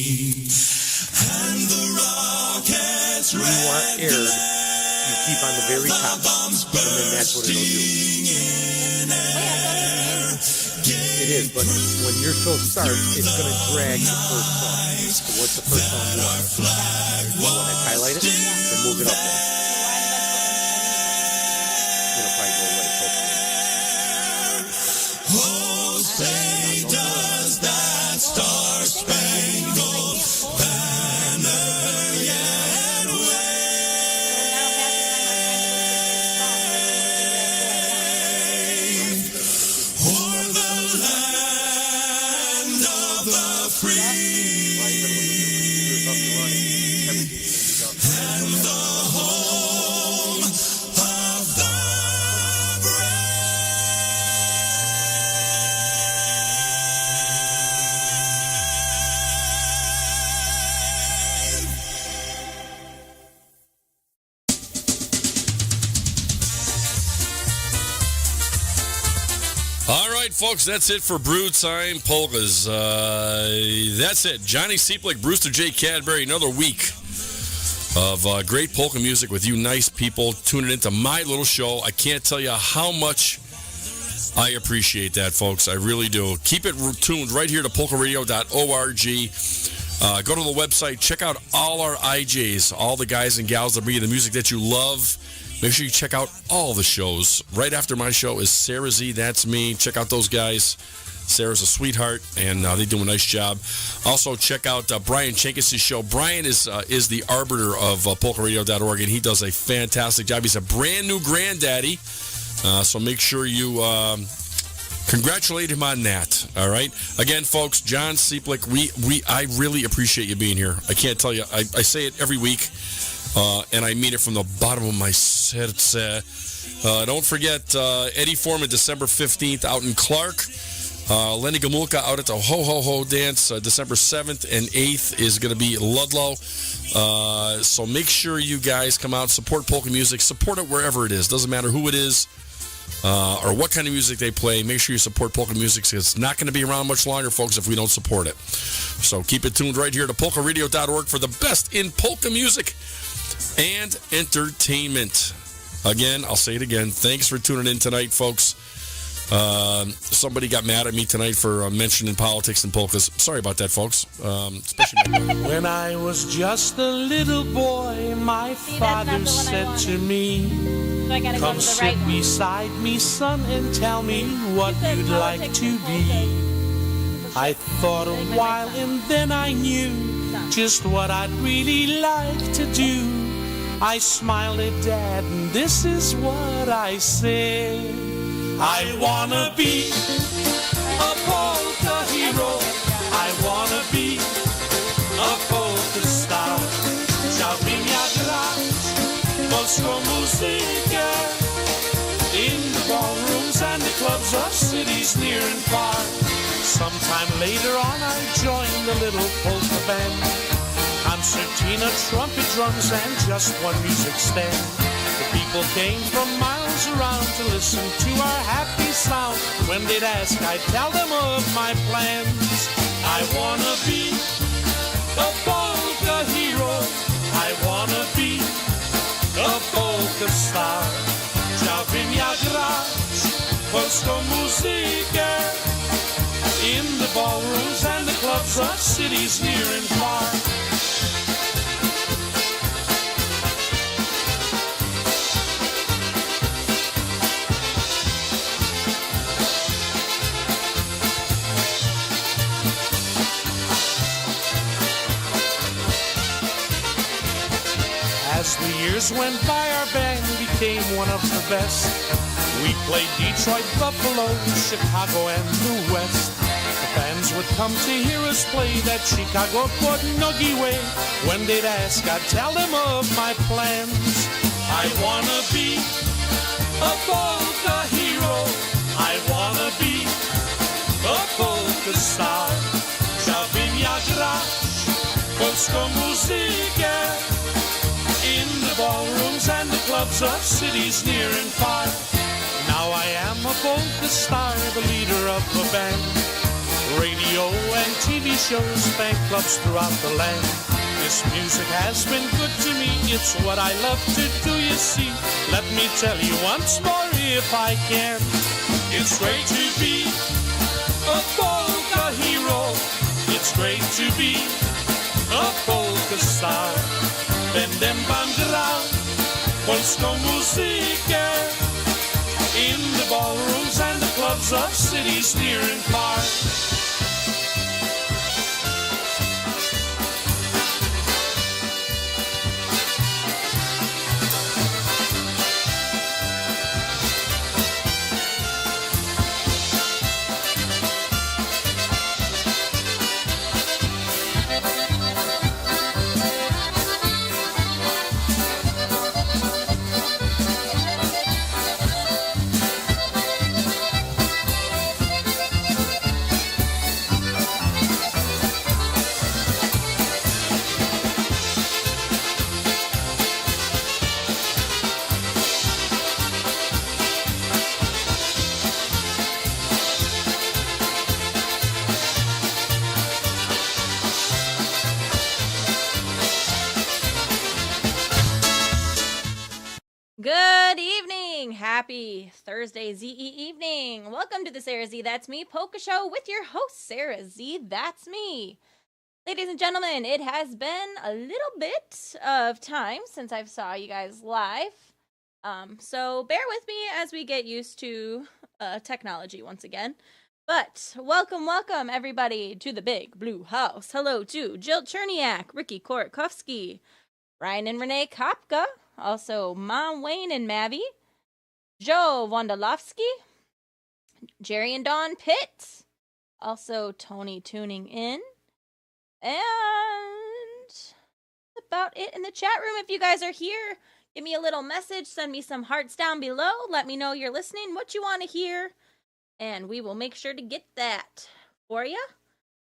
And the rockets you want aired, you keep on the very top, and then that's what it'll do. It is, but when your show starts, it's going to drag the first song. So what's the first song you want? You want to highlight it? Then move it up one. It'll probably go away, hopefully. Oh, say does that star-spangled banner yet wave o'er the land of the free and the home of the All right, folks, that's it for Brew Time Polkas. That's it. Johnny Seeplick, Brewster J. Cadbury, another week of great polka music with you nice people tuning into my little show. I can't tell you how much I appreciate that, folks. I really do. Keep it tuned right here to polkaradio.org. Go to the website. Check out all our IJs, all the guys and gals that bring you the music that you love. Make sure you check out all the shows. Right after my show is SaraZee. That's me. Check out those guys. Sarah's a sweetheart, and they do a nice job. Also, check out Brian Chenkis' show. Brian is the arbiter of polkaradio.org, and he does a fantastic job. He's a brand new granddaddy, so make sure you congratulate him on that. All right. Again, folks, John Seeplick, I really appreciate you being here. I can't tell you. I say it every week, and I mean it from the bottom of my serce. Don't forget Eddie Foreman, December 15th, out in Clark. Lenny Gamulka out at the Ho Ho Ho Dance, December 7th and 8th is going to be Ludlow. So make sure you guys come out, support polka music, support it wherever it is. Doesn't matter who it is or what kind of music they play. Make sure you support polka music because it's not going to be around much longer, folks, if we don't support it. So keep it tuned right here to polkaradio.org for the best in polka music and entertainment. Again, I'll say it again. Thanks for tuning in tonight, folks. Somebody got mad at me tonight for mentioning politics and polkas. Sorry about that, folks. Especially when I was just a little boy, my father said to me, "Come sit beside me, son, and tell me what you'd like to be." I thought a while and then I knew just what I'd really like to do. I smiled at Dad and this is what I said. I wanna be a polka hero. I wanna be a polka star. Chciałbym ja grać polską muzykę in the ballrooms and the clubs of cities near and far. Sometime later on I joined the little polka band. Concertina, trumpet, drums, and just one music stand. The people came from miles around to listen to our happy sound. When they'd ask, I'd tell them of my plans. I wanna be a polka hero. I wanna be a polka star. Chciałbym ja grać polską muzykę in the ballrooms and the clubs of cities near and far. As the years went by, our band became one of the best. We played Detroit, Buffalo, Chicago, and the West. The fans would come to hear us play that Chicago Portnogie way. When they'd ask, I'd tell them of my plans. I wanna be a polka hero. I wanna be a polka star. Chciałbym ja grać polską muzykę in the ballrooms and the clubs of cities near and far. Now I am a polka star, the leader of the band. Radio and TV shows, fan clubs throughout the land. This music has been good to me, it's what I love to do, you see. Let me tell you once more if I can. It's great to be a polka hero. It's great to be a polka star. Będę wam grał polską muzykę in the ballrooms and the clubs of cities near and far. Good evening. Happy Thursday ZE evening. Welcome to the SaraZee That's Me Polka Show with your host, SaraZee That's Me. Ladies and gentlemen, it has been a little bit of time since I've saw you guys live. So bear with me as we get used to technology once again. But welcome everybody to the Big Blue House. Hello to Jill Cherniak, Ricky Kortkovsky, Ryan and Renee Kopka, also Mom Wayne and Mavi, Joe Wondolowski, Jerry and Dawn Pitt, also Tony tuning in, and that's about it in the chat room. If you guys are here, give me a little message, send me some hearts down below, let me know you're listening, what you want to hear, and we will make sure to get that for you.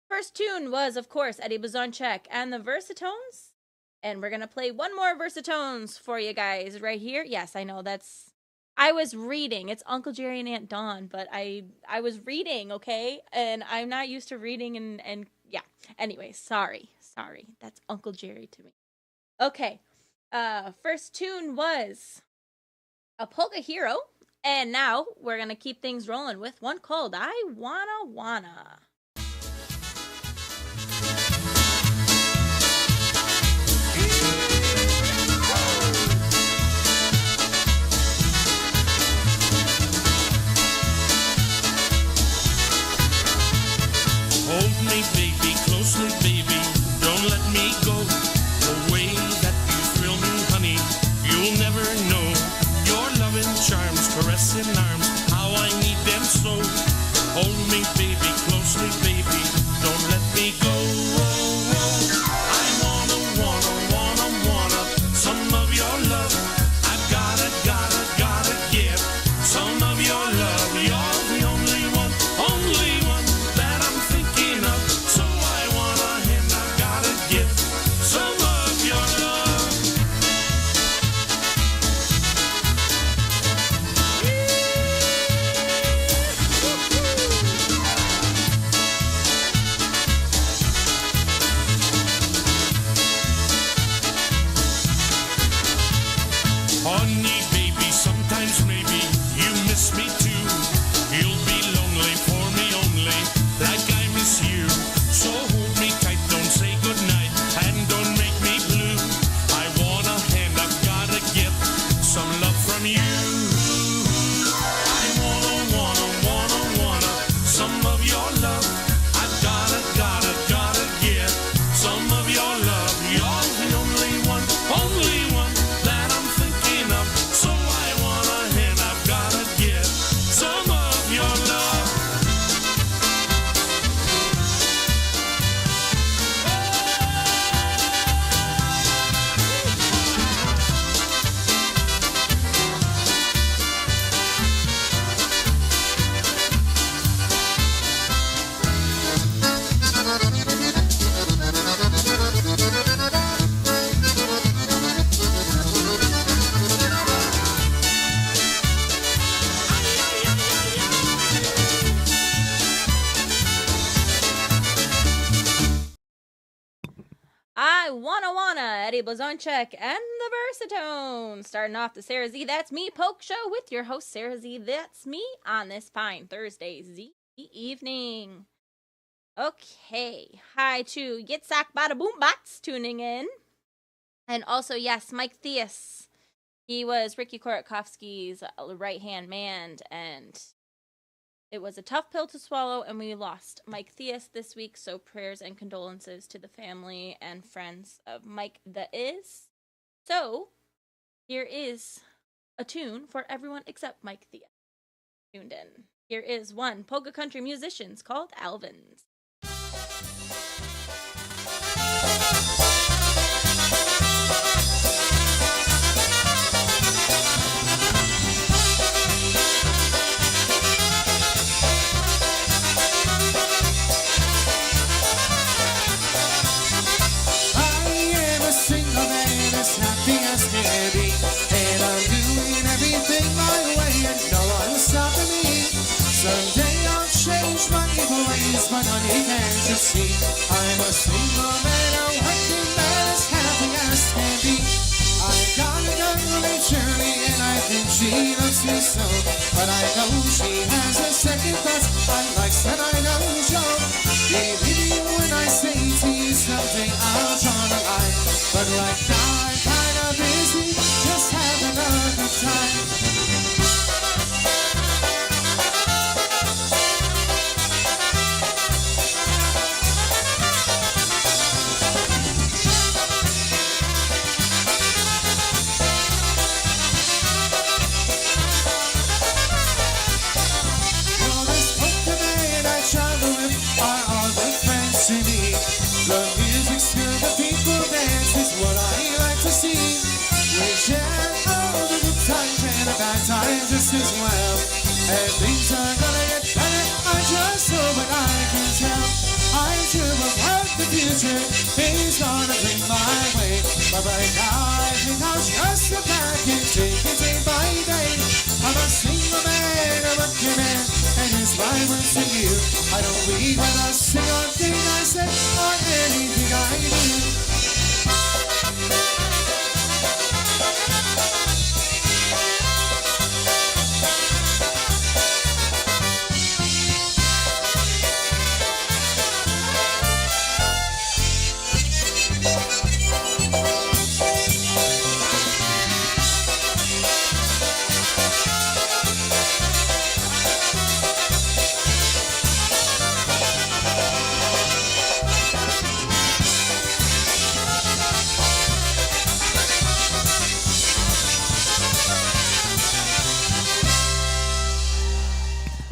First tune was, of course, Eddie Blazonczyk and the Versatones. And we're going to play one more Versatones for you guys right here. Yes, I know I was reading. It's Uncle Jerry and Aunt Dawn, but I was reading, okay? And I'm not used to reading and yeah. Anyway, sorry. That's Uncle Jerry to me. Okay. First tune was a polka hero. And now we're going to keep things rolling with one called I Wanna. Hold me, baby, closely, baby, don't let me go. The way that you thrill me, honey, you'll never know. Your loving charms, caressing arms, how I need them so. Hold me, baby, closely, I Wanna, Eddie Blazonczyk, and the Versatone. Starting off the SaraZee That's Me Polk Show with your host, SaraZee That's Me, on this fine Thursday evening. Okay, hi to Yitzhak Bada Boom Bots tuning in. And also, yes, Mike Theus. He was Ricky Koratkovsky's right-hand man, and it was a tough pill to swallow, and we lost Mike Theus this week, so prayers and condolences to the family and friends of Mike the Is. So, here is a tune for everyone except Mike Theus. Tuned in. Here is one polka country musicians called Alvins. Happy as can be, and I'm doing everything my way, and no one's stopping me. Someday I'll change my evil ways, but honey, can't you see? I'm a single man, a working man, as happy as can be. I've got a girl named Shirley, and I think she loves me so, but I know she has a second thought. I like that I know Joe. Believe me when I say to you something, I'll draw the line, but right now I'm kind of busy, just having a good time. Well, this polka band I travel with are all good friends to me. The music's good, the people dance is what I like to see. We share all the good times and the bad times just as well. And things are gonna get better, I just hope that I can tell. I'm sure of what the future is gonna bring my way. But right now I think I'll just sit back and take it day by day. I'm a single man, a working man, and it's my words to you. I don't lead with a single thing I say or anything I do.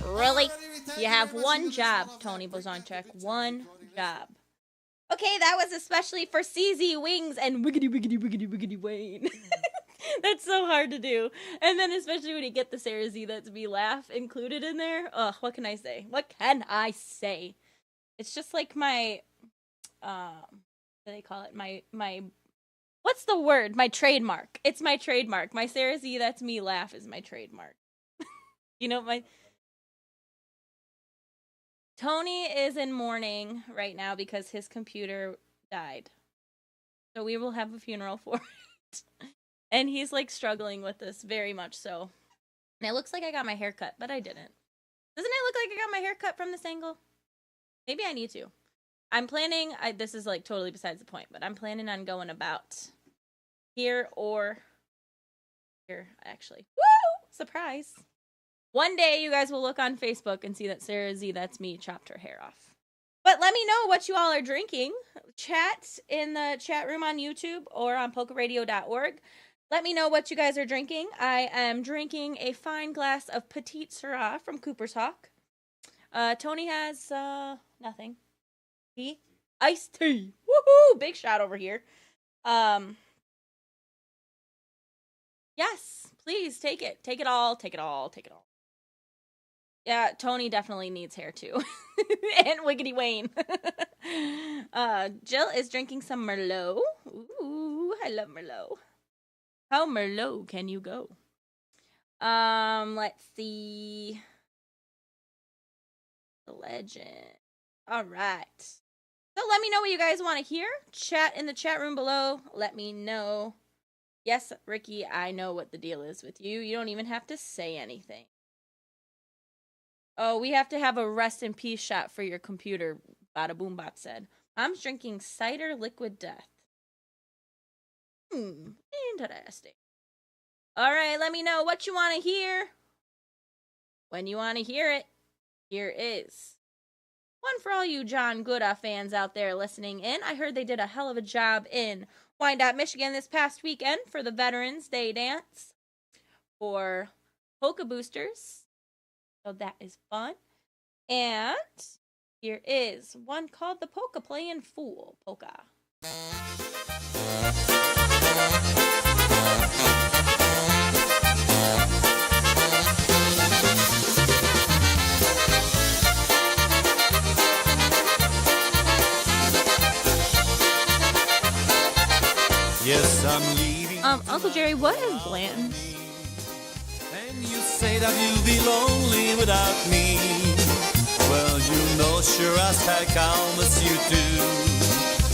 Really? You have one job, Tony Blazonczyk. One job. Okay, that was especially for CZ Wings and Wiggity Wiggity Wiggity Wiggity Wayne. That's so hard to do. And then especially when you get the SaraZee That's Me laugh included in there. Ugh, what can I say? What can I say? It's just like my, what do they call it? My, what's the word? My trademark. It's my trademark. My SaraZee That's Me laugh is my trademark. You know, Tony is in mourning right now because his computer died. So we will have a funeral for it. And he's like struggling with this very much so. And it looks like I got my hair cut, but I didn't. Doesn't it look like I got my hair cut from this angle? Maybe I need to. I'm planning, this is like totally besides the point, but I'm planning on going about here or here, actually. Woo! Surprise. One day you guys will look on Facebook and see that SaraZee That's Me chopped her hair off. But let me know what you all are drinking. Chat in the chat room on YouTube or on polkaradio.org. Let me know what you guys are drinking. I am drinking a fine glass of Petite Sara from Cooper's Hawk. Tony has nothing. Tea? Iced tea. Woohoo! Big shot over here. Yes, please take it. Take it all. Take it all. Take it all. Yeah, Tony definitely needs hair too. And Wiggity Wayne. Jill is drinking some Merlot. Ooh, I love Merlot. How Merlot can you go? Let's see. The legend. All right. So let me know what you guys want to hear. Chat in the chat room below. Let me know. Yes, Ricky, I know what the deal is with you. You don't even have to say anything. Oh, we have to have a rest in peace shot for your computer, Bada Boom Bop said. I'm drinking cider liquid death. Interesting. All right, let me know what you want to hear. When you want to hear it, here is one for all you John Gooda fans out there listening in. I heard they did a hell of a job in Wyandotte, Michigan this past weekend for the Veterans Day dance for Polka Boosters. So that is fun. And here is one called the Polka Playing Fool Polka. Yes, I'm leaving. Uncle Jerry, what is Blanton? And you say that you'll be lonely without me. Well, you know sure as heck I'll miss you too.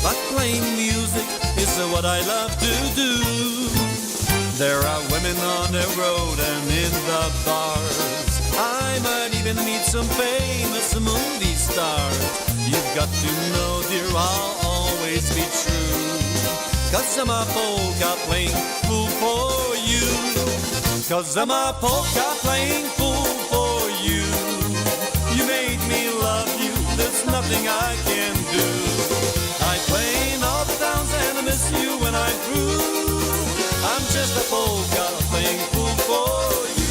But playing music is what I love to do. There are women on the road and in the bars. I might even meet some famous movie stars. You've got to know, dear, I'll always be true. 'Cause I'm a polka playing fool for you. 'Cause I'm a polka playing fool for you. You made me love you, there's nothing I can do. I play in all the towns and I miss you when I'm through. I'm just a polka playing fool for you.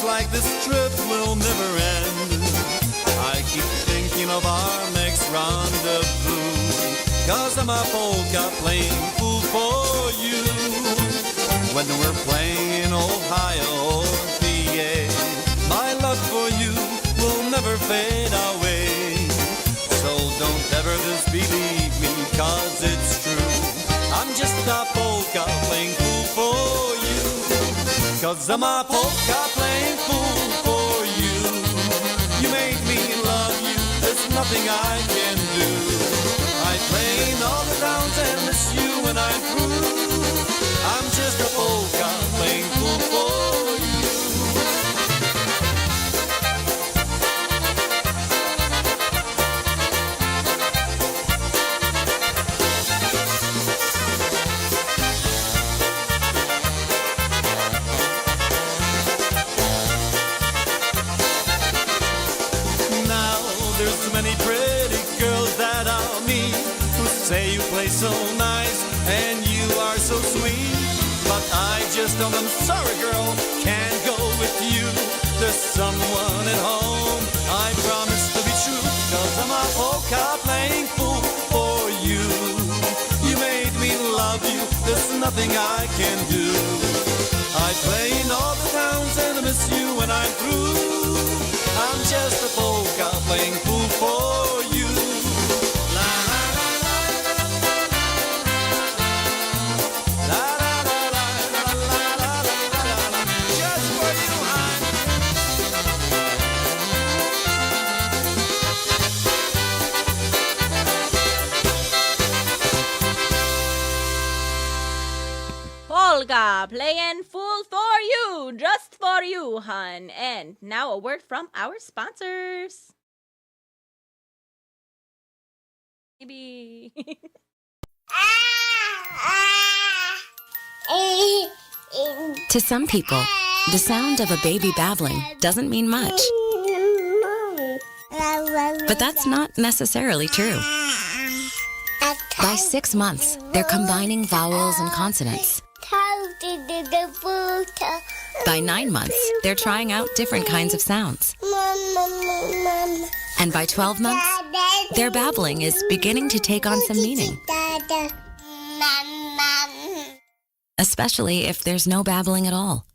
Like this trip will never end. I keep thinking of our next rendezvous. 'Cause I'm a polka playing fool for you. When we're playing in Ohio or PA, my love for you will never fade away. So don't ever disbelieve me, 'cause it's true. I'm just a polka playing fool for you. 'Cause I'm a polka playing fool for you. You made me love you, there's nothing I can do. I play in all the towns and miss you when I'm through. I'm just a polka playing fool for you. Say you play so nice and you are so sweet, but I just don't, I'm sorry girl, can't go with you. There's someone at home I promise to be true. 'Cause I'm a polka playing fool for you. You made me love you, there's nothing I can do. I play in all the towns and I miss you when I'm through. I'm just a polka playing fool for you. Polka playing fool for you, just for you, hun. And now a word from our sponsors. Maybe. To some people, the sound of a baby babbling doesn't mean much. But that's not necessarily true. By 6 months, they're combining vowels and consonants. By 9 months, they're trying out different kinds of sounds. And by 12 months, their babbling is beginning to take on some meaning. Especially if there's no babbling at all.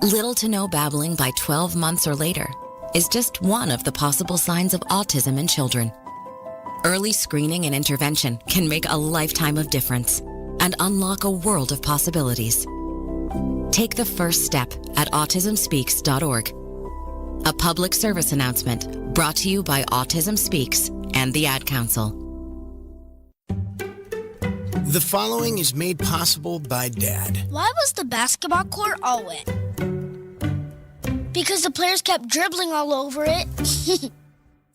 Little to no babbling by 12 months or later is just one of the possible signs of autism in children. Early screening and intervention can make a lifetime of difference and unlock a world of possibilities. Take the first step at autismspeaks.org. A public service announcement brought to you by Autism Speaks and the Ad Council. The following is made possible by Dad. Why was the basketball court all wet? Because the players kept dribbling all over it.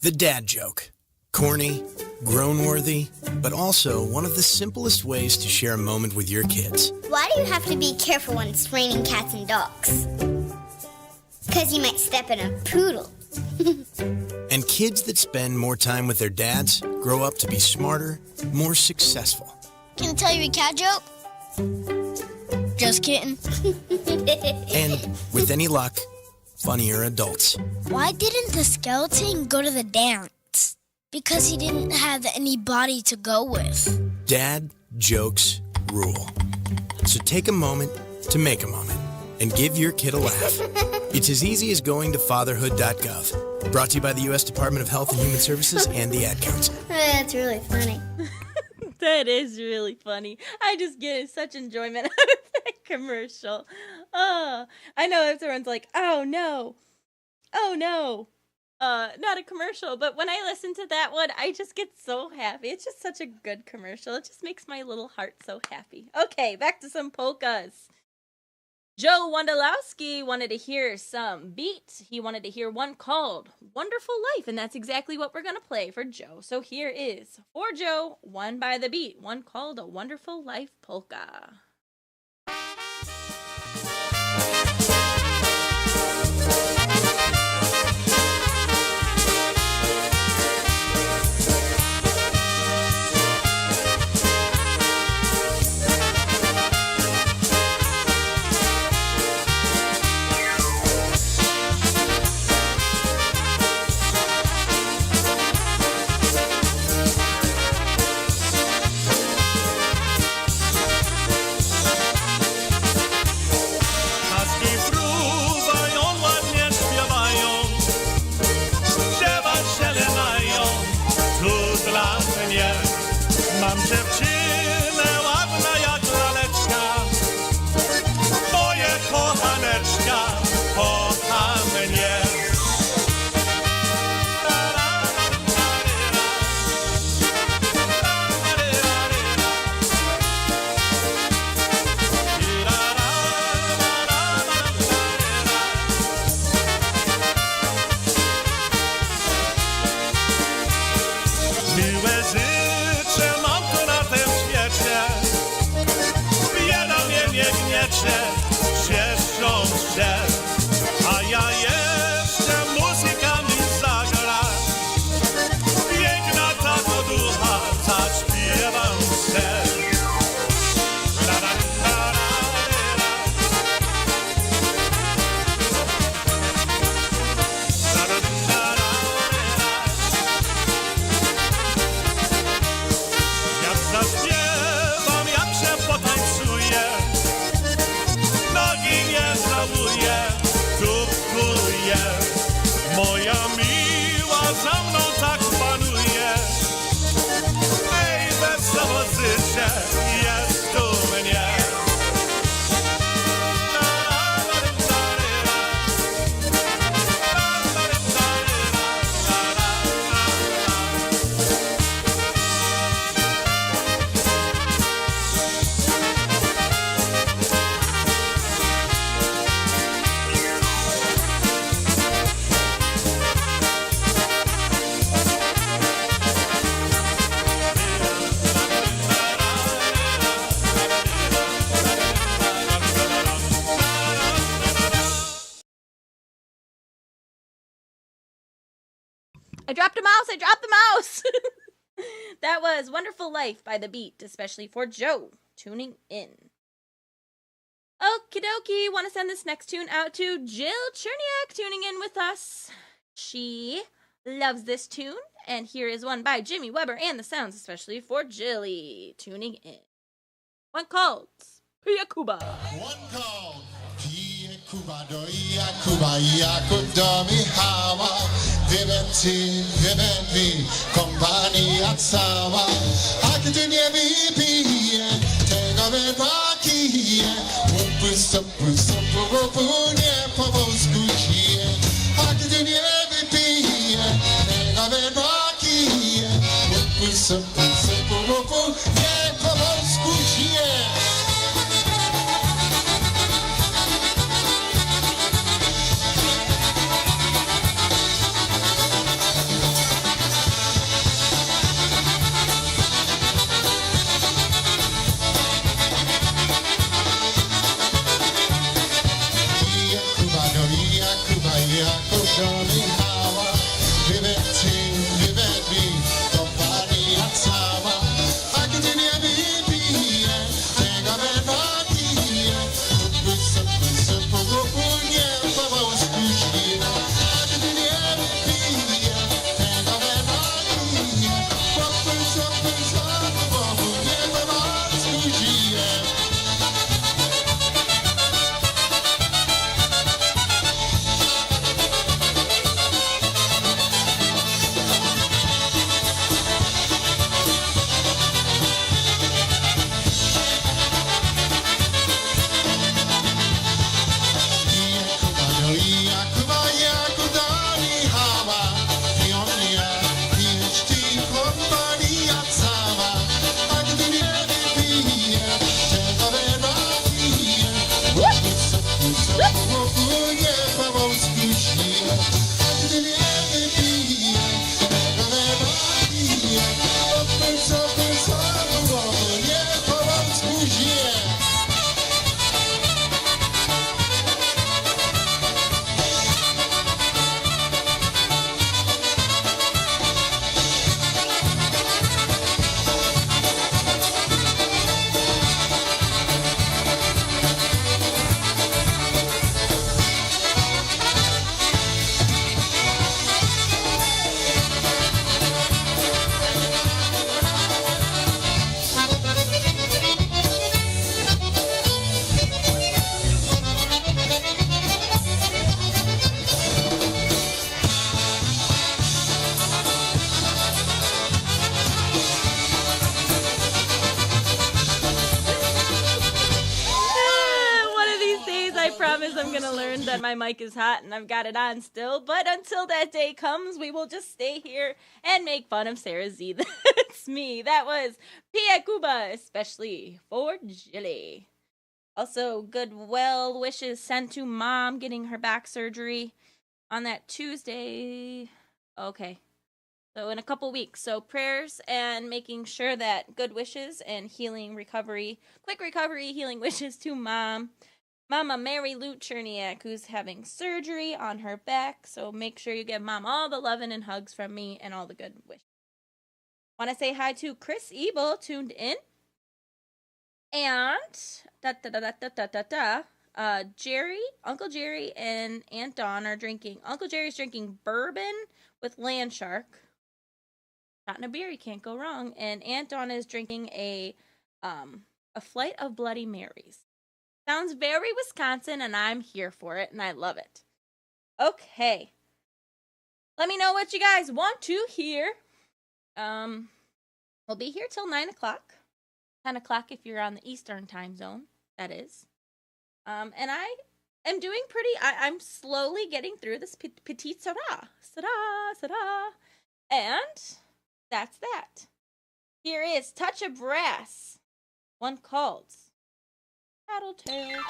The dad joke. Corny, grown-worthy, but also one of the simplest ways to share a moment with your kids. Why do you have to be careful when it's raining cats and dogs? Because you might step in a poodle. And kids that spend more time with their dads grow up to be smarter, more successful. Can I tell you a cat joke? Just kidding. And with any luck, funnier adults. Why didn't the skeleton go to the dance? Because he didn't have any body to go with. Dad jokes rule. So take a moment to make a moment and give your kid a laugh. It's as easy as going to fatherhood.gov. Brought to you by the U.S. Department of Health and Human Services and the Ad Council. That's really funny. That is really funny. I just get such enjoyment out of that commercial. Oh, I know everyone's like, oh no. Not a commercial, but when I listen to that one, I just get so happy. It's just such a good commercial. It just makes my little heart so happy. Okay, back to some polkas. Joe Wondolowski wanted to hear some beat. He wanted to hear one called Wonderful Life, and that's exactly what we're going to play for Joe. So here is, for Joe, one by the beat, one called A Wonderful Life Polka. Mam dziewczynę ładna jak laleczka, moje kochaneczka, kocha mnie. Miłe życzę mam tu na tym świecie, bieda mnie nie gniecie, cieszą się, a ja jeszcze muzyka mi zagra, piękna ta ducha, zaśpiewam się. Jak zaśpiewam, jak się potańcuję, nogi nie żałuję, tupkuję. Moja miła za mną tak panuje, ej, wesoło życie jest u mnie. I dropped a mouse! That was Wonderful Life by The Beat, especially for Joe tuning in. Okie dokie, want to send this next tune out to Jill Cherniak tuning in with us. She loves this tune, and here is one by Jimmy Weber and the Sounds, especially for Jilly tuning in. One called Piacuba. One called Pia Kuba doia, Kuba jako domi hała, wybenci, wybenci, kompania cała. A gdy nie wypije, tego wypakije, upy, stopy, stopu, nie po wosku dzieje. A gdy nie wypije, tego wypakije, upy, stopy, stopu, nie po wosku dzieje. I'm gonna learn that my mic is hot and I've got it on still, but until that day comes, we will just stay here and make fun of SaraZee. That's me. That was Pia Cuba, especially for Jilly. Also, good well wishes sent to Mom getting her back surgery on that Tuesday. Okay. So in a couple weeks. So prayers and making sure that good wishes and healing recovery, quick recovery, healing wishes to Mom. Mama Mary Lou Cherniak, who's having surgery on her back. So make sure you give Mom all the loving and hugs from me and all the good wishes. Want to say hi to Chris Ebel, tuned in. And Jerry, Uncle Jerry, and Aunt Dawn are drinking. Uncle Jerry's drinking bourbon with land shark. Shot in a beer, you can't go wrong. And Aunt Dawn is drinking a flight of Bloody Marys. Sounds very Wisconsin, and I'm here for it, and I love it. Okay. Let me know what you guys want to hear. We'll be here till 9 o'clock. 10 o'clock if you're on the Eastern time zone, that is. And I am doing pretty, I'm slowly getting through this Petite Sara. Sara. And that's that. Here is Touch of Brass. One called Tattletale.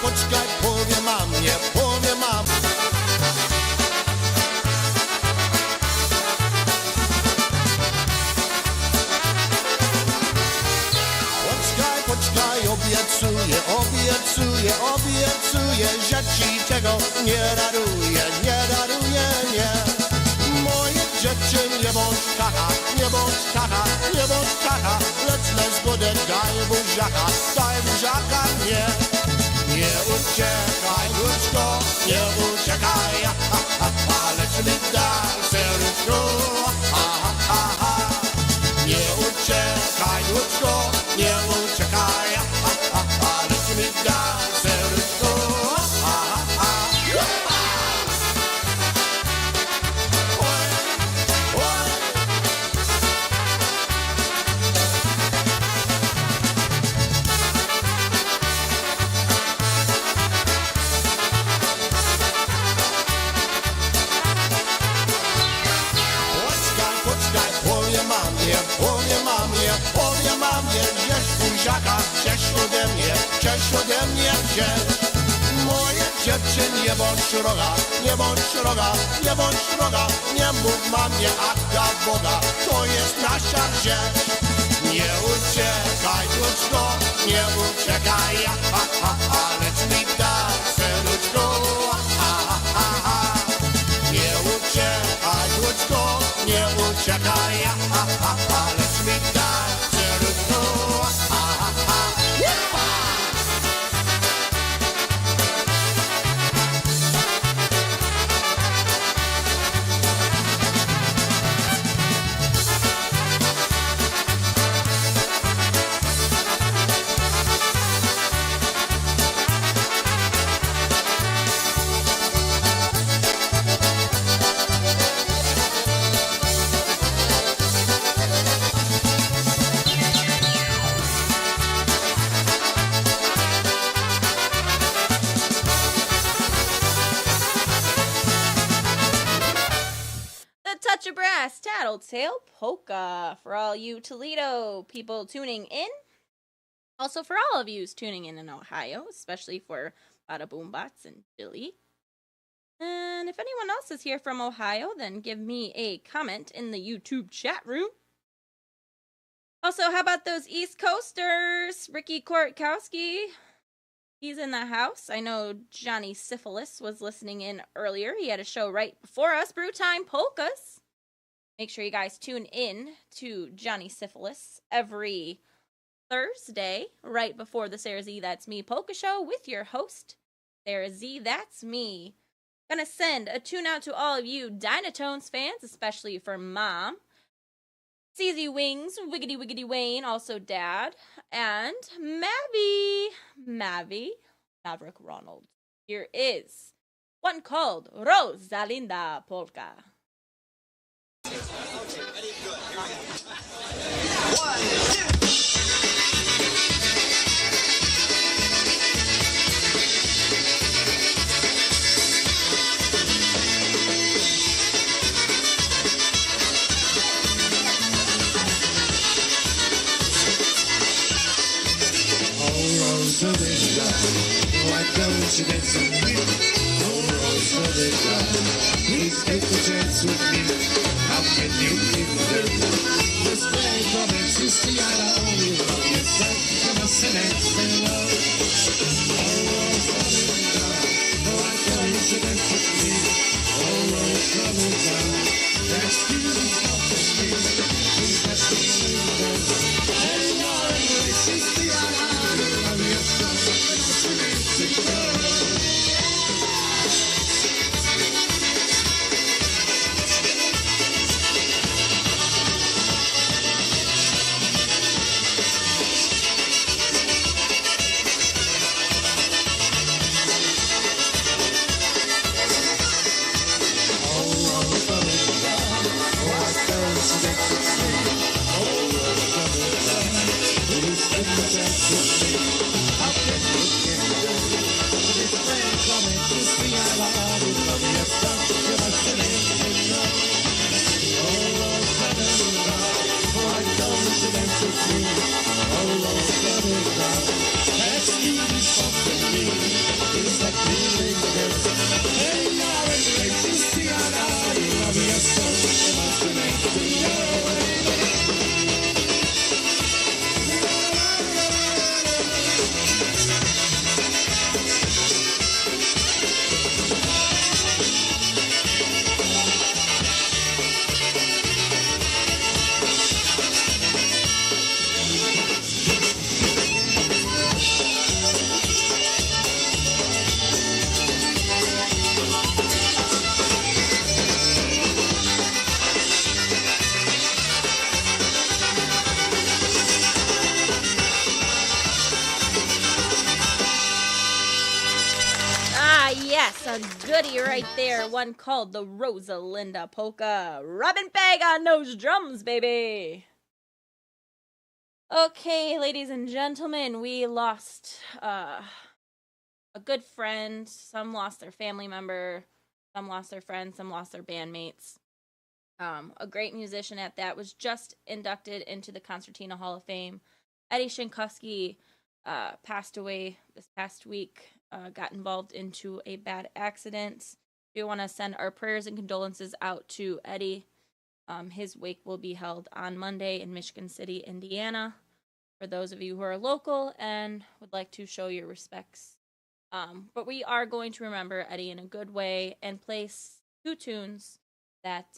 Poczekaj, powiem mam, nie powiem mam. Poczekaj, obiecuję, że ci tego nie daruję, nie. Moje dziewczyny, nie bądź taka, buziaka, lecz nasz budek daj buziaka, nie. Nie uciekaj, ludzko, nie uciekaj, ha, ha, ha, lecz mi daj serduszko, ha, ha, ha, ha. Nie uciekaj, ludzko, nie uciekaj, ha, ha, ha, lecz mi daj serduszko, ha, ha, ha. Powiem mamie, gdzieś buziaka, gdzieś ode mnie, gdzieś. Moje dziewczyny, nie bądź sroga, nie bądź sroga, nie bądź sroga, nie mów mamie, Aga Boga, to jest nasza rzecz. Nie uciekaj, ludzko, nie uciekaj, ha, ha, ha, lecz mi daj serduszko, ha, ha, ha, ha. Nie uciekaj, ludzko, nie uciekaj, ha, ha, ha, lecz mi daj serduszko, ha, ha, ha. Touch of Brass, Tattletale Polka for all you Toledo people tuning in. Also for all of yous tuning in Ohio, especially for Bada Boom Bots and Billy. And if anyone else is here from Ohio, then give me a comment in the YouTube chat room. Also, how about those East Coasters? Ricky Kortkowski, he's in the house. I know Johnny Syphilis was listening in earlier. He had a show right before us, Brew Time Polkas. Make sure you guys tune in to Johnny Syphilis every Thursday, right before the SaraZee That's Me Polka Show with your host, SaraZee That's Me. Gonna send a tune out to all of you Dynatones fans, especially for Mom, CZ Wings, Wiggity Wiggity Wayne, also Dad, and Maverick Ronald. Here is one called Rosalinda Polka. Rosalinda, why don't you dance with me? Oh, Rosalinda, please take a chance with me. How can you keep it? This way from Existiana, you love yourself, you must dance in love. Oh, Rosalinda, why don't you dance with me? Oh, Rosalinda, that's beautiful for me. Please dance with me. Hey, you're in Existiana. Yes, a goodie right there. One called the Rosalinda Polka. Robin Bag on those drums, baby. Okay, ladies and gentlemen, we lost a good friend. Some lost their family member. Some lost their friends. Some lost their bandmates. A great musician at that was just inducted into the Concertina Hall of Fame. Eddie Shinkowski passed away this past week. Got involved into a bad accident. We want to send our prayers and condolences out to Eddie. His wake will be held on Monday in Michigan City, Indiana. For those of you who are local and would like to show your respects. But we are going to remember Eddie in a good way and place two tunes that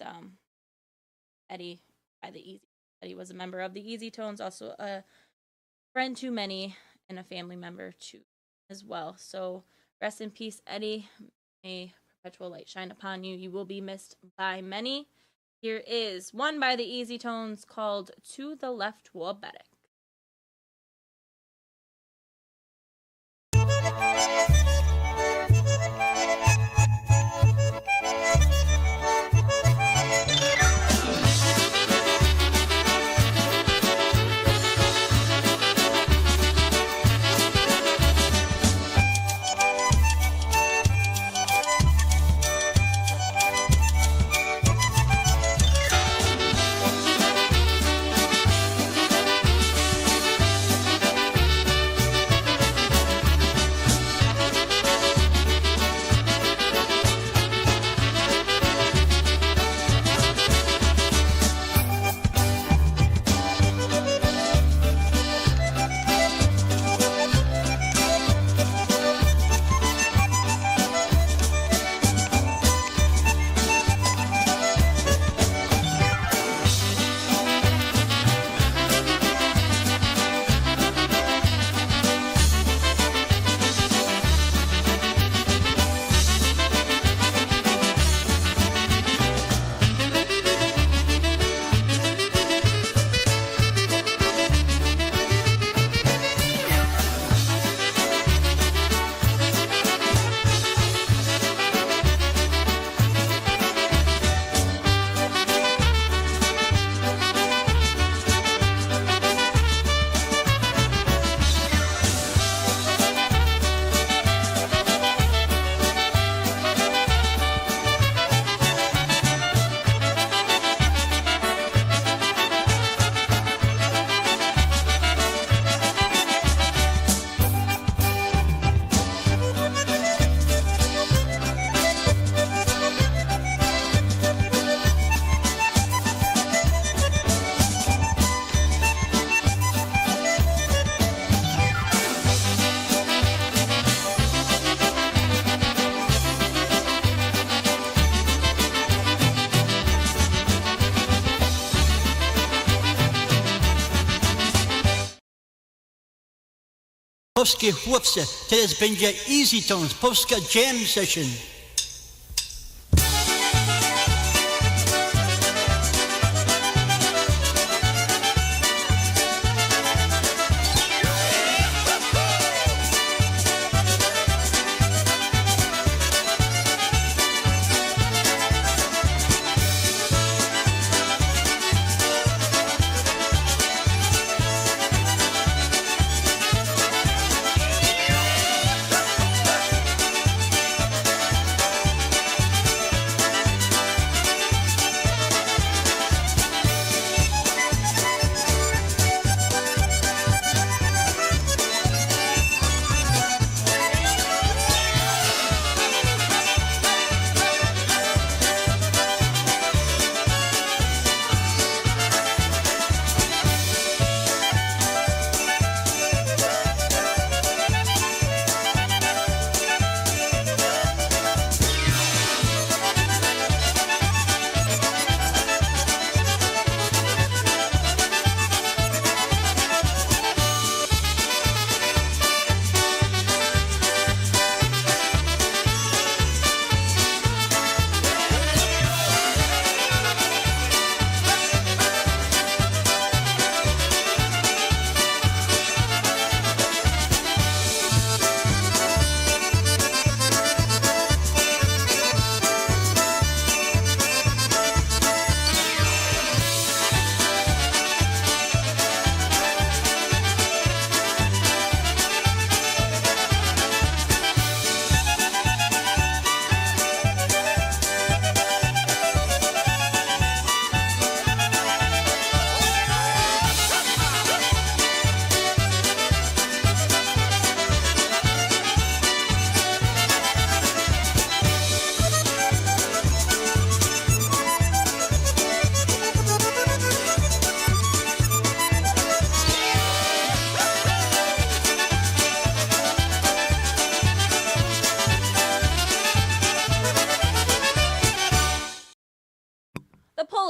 Eddie by the Easy. Eddie was a member of the Easy Tones, also a friend to many and a family member to as well. So rest in peace, Eddie. May perpetual light shine upon you. You will be missed by many. Here is one by the Easy Tones called To the Left Wabetic. Polskie chłopce, teraz będzie Easy Tones, Polska Jam Session.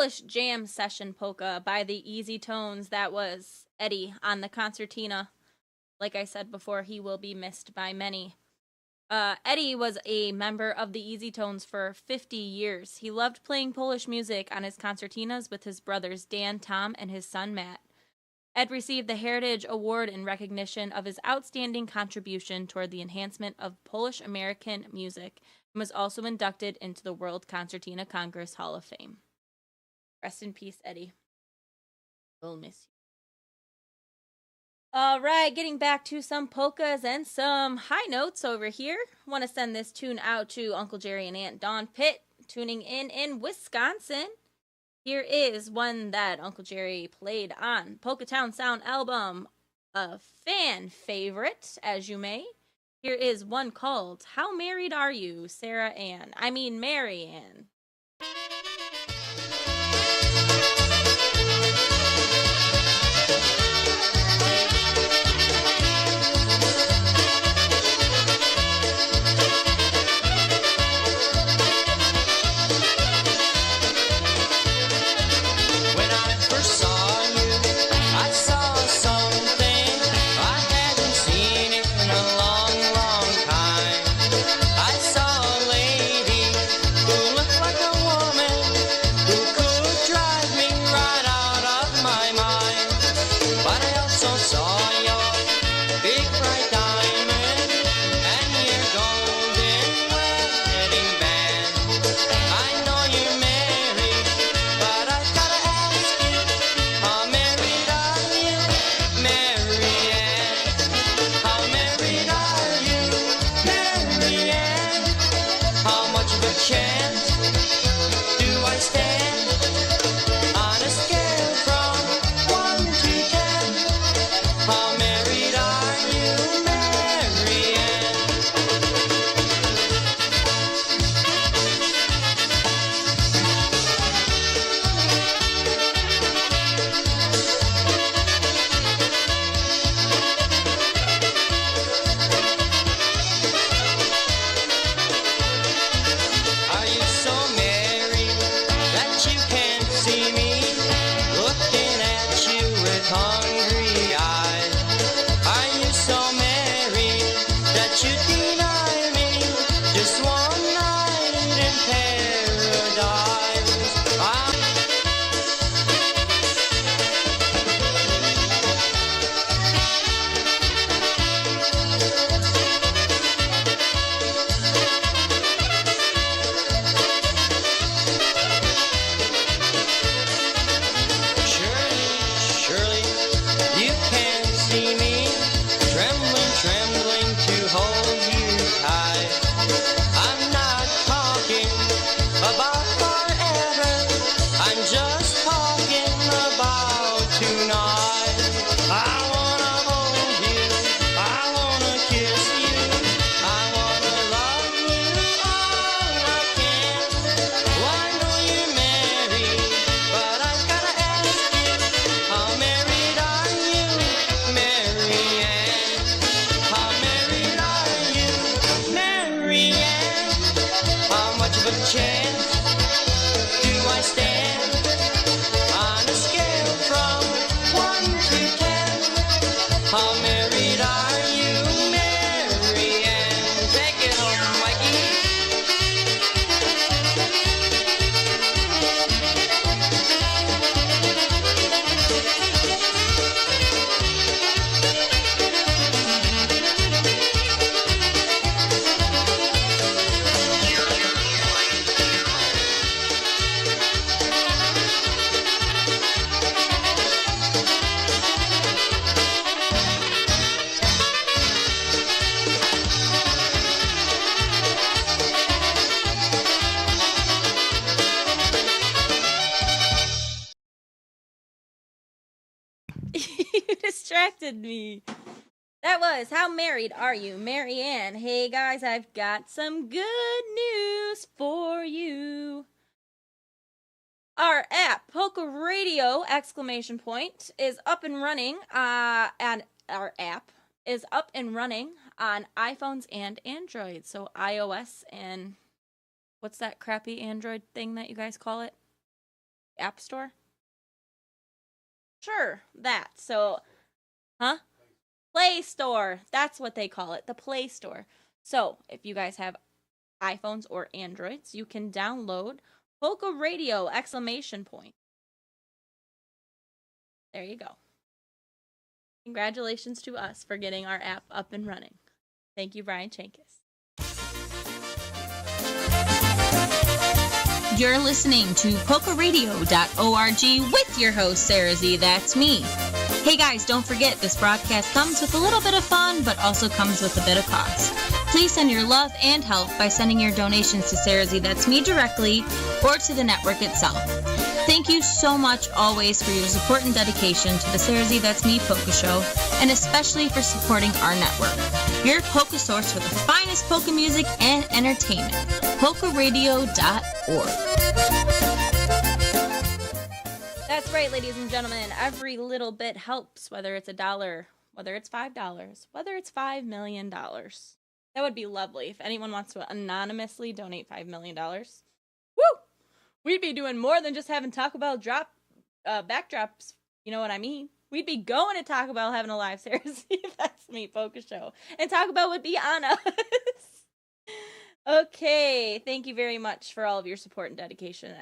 Polish jam session polka by the Easy Tones. That was Eddie on the concertina. Like I said before, he will be missed by many. Eddie was a member of the Easy Tones for 50 years. He loved playing Polish music on his concertinas with his brothers Dan, Tom, and his son Matt. Ed received the Heritage Award in recognition of his outstanding contribution toward the enhancement of Polish American music and was also inducted into the World Concertina Congress Hall of Fame. Rest in peace, Eddie. We'll miss you. All right, getting back to some polkas and some high notes over here. Want to send this tune out to Uncle Jerry and Aunt Dawn Pitt, tuning in Wisconsin. Here is one that Uncle Jerry played on Polka Town Sound album, a fan favorite, as you may. Here is one called How Married Are You, Mary Ann. You distracted me. That was How Married Are You, Mary Ann. Hey guys, I've got some good news for you. Our app, Polka Radio, ! Is up and running, and our app is up and running on iPhones and Android. So iOS and what's that crappy Android thing that you guys call it? App Store? Sure, that. So, Play Store. That's what they call it, the Play Store. So, if you guys have iPhones or Androids, you can download Polka Radio ! There you go. Congratulations to us for getting our app up and running. Thank you, Brian Chankis. You're listening to PolkaRadio.org with your host, SaraZee. That's me. Hey guys, don't forget this broadcast comes with a little bit of fun, but also comes with a bit of cost. Please send your love and help by sending your donations to SaraZee. That's me directly, or to the network itself. Thank you so much always for your support and dedication to the SaraZee That's Me Polka Show, and especially for supporting our network. Your polka source for the finest polka music and entertainment. PolkaRadio.org. That's right, ladies and gentlemen. Every little bit helps, whether it's $1, whether it's $5, whether it's $5 million. That would be lovely if anyone wants to anonymously donate $5 million. Woo! We'd be doing more than just having Taco Bell backdrops. You know what I mean? We'd be going to Taco Bell having a live SaraZee That's Me Polka Show. And Taco Bell would be on us. Okay, thank you very much for all of your support and dedication,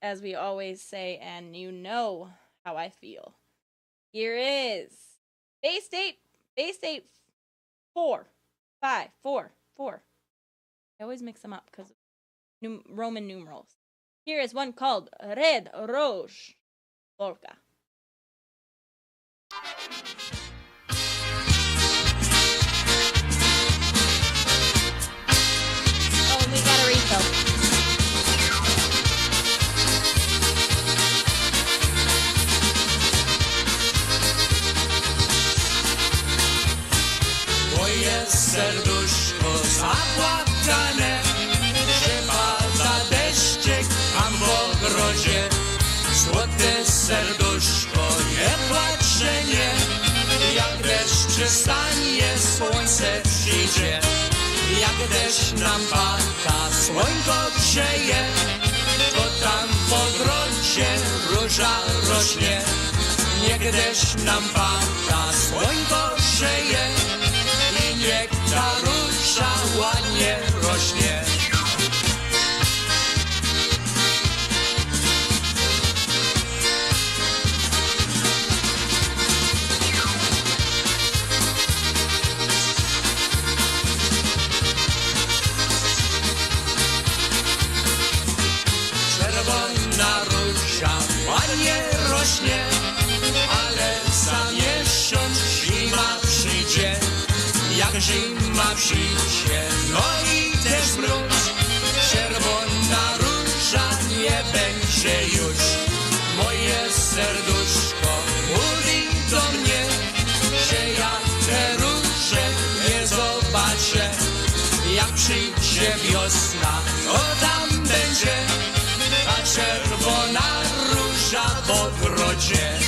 as we always say, and you know how I feel. Here is Bay State 4, 5, 4, 4. I always mix them up because of Roman numerals. Here is one called Red Rouge Polka. Oh, we got a refill. Moje serduszko zapłakane, że pada deszczyk tam w ogrodzie. Złote serduszko, nie płacz, nie, jak deszcz przestanie, słońce przyjdzie. Jak deszcz nam pada, słońko grzeje, to tam w ogrodzie róża rośnie. Niech deszcz nam pada, słońko grzeje i niech ta róża ładnie rośnie. Czerwona róża ładnie rośnie, ale za miesiąc zima przyjdzie. Jak zima przyjdzie, no i też mróz, czerwona róża nie będzie już. Moje serduszko mówi do mnie, że ja te róże nie zobaczę. Jak przyjdzie wiosna, to tam będzie ta czerwona róża w ogrodzie.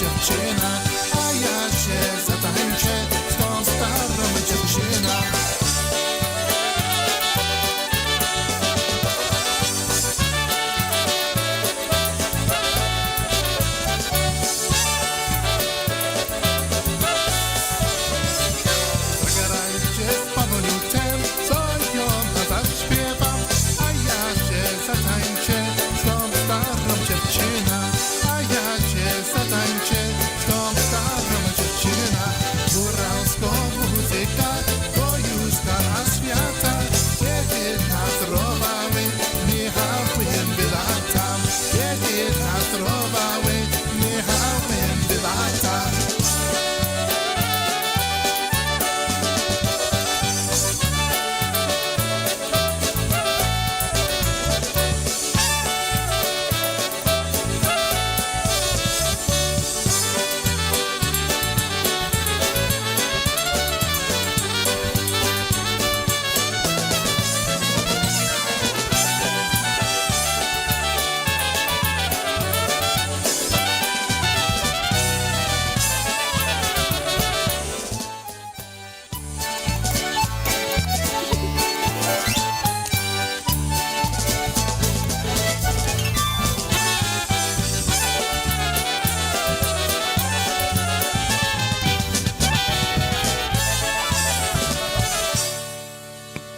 dziewczyna, a ja się zatańczę z tą starą dziewczyną. Zagrajcie z powoluttem, co ją zaśpiewam, a ja się zatańczę z tą starą dziewczyną, a ja się zatańczę z tą starą dziewczyną. Góralsko muzyka, to już skala świata, kiedy nastrowały Michały wylata, kiedy nastrowały Michały wylata.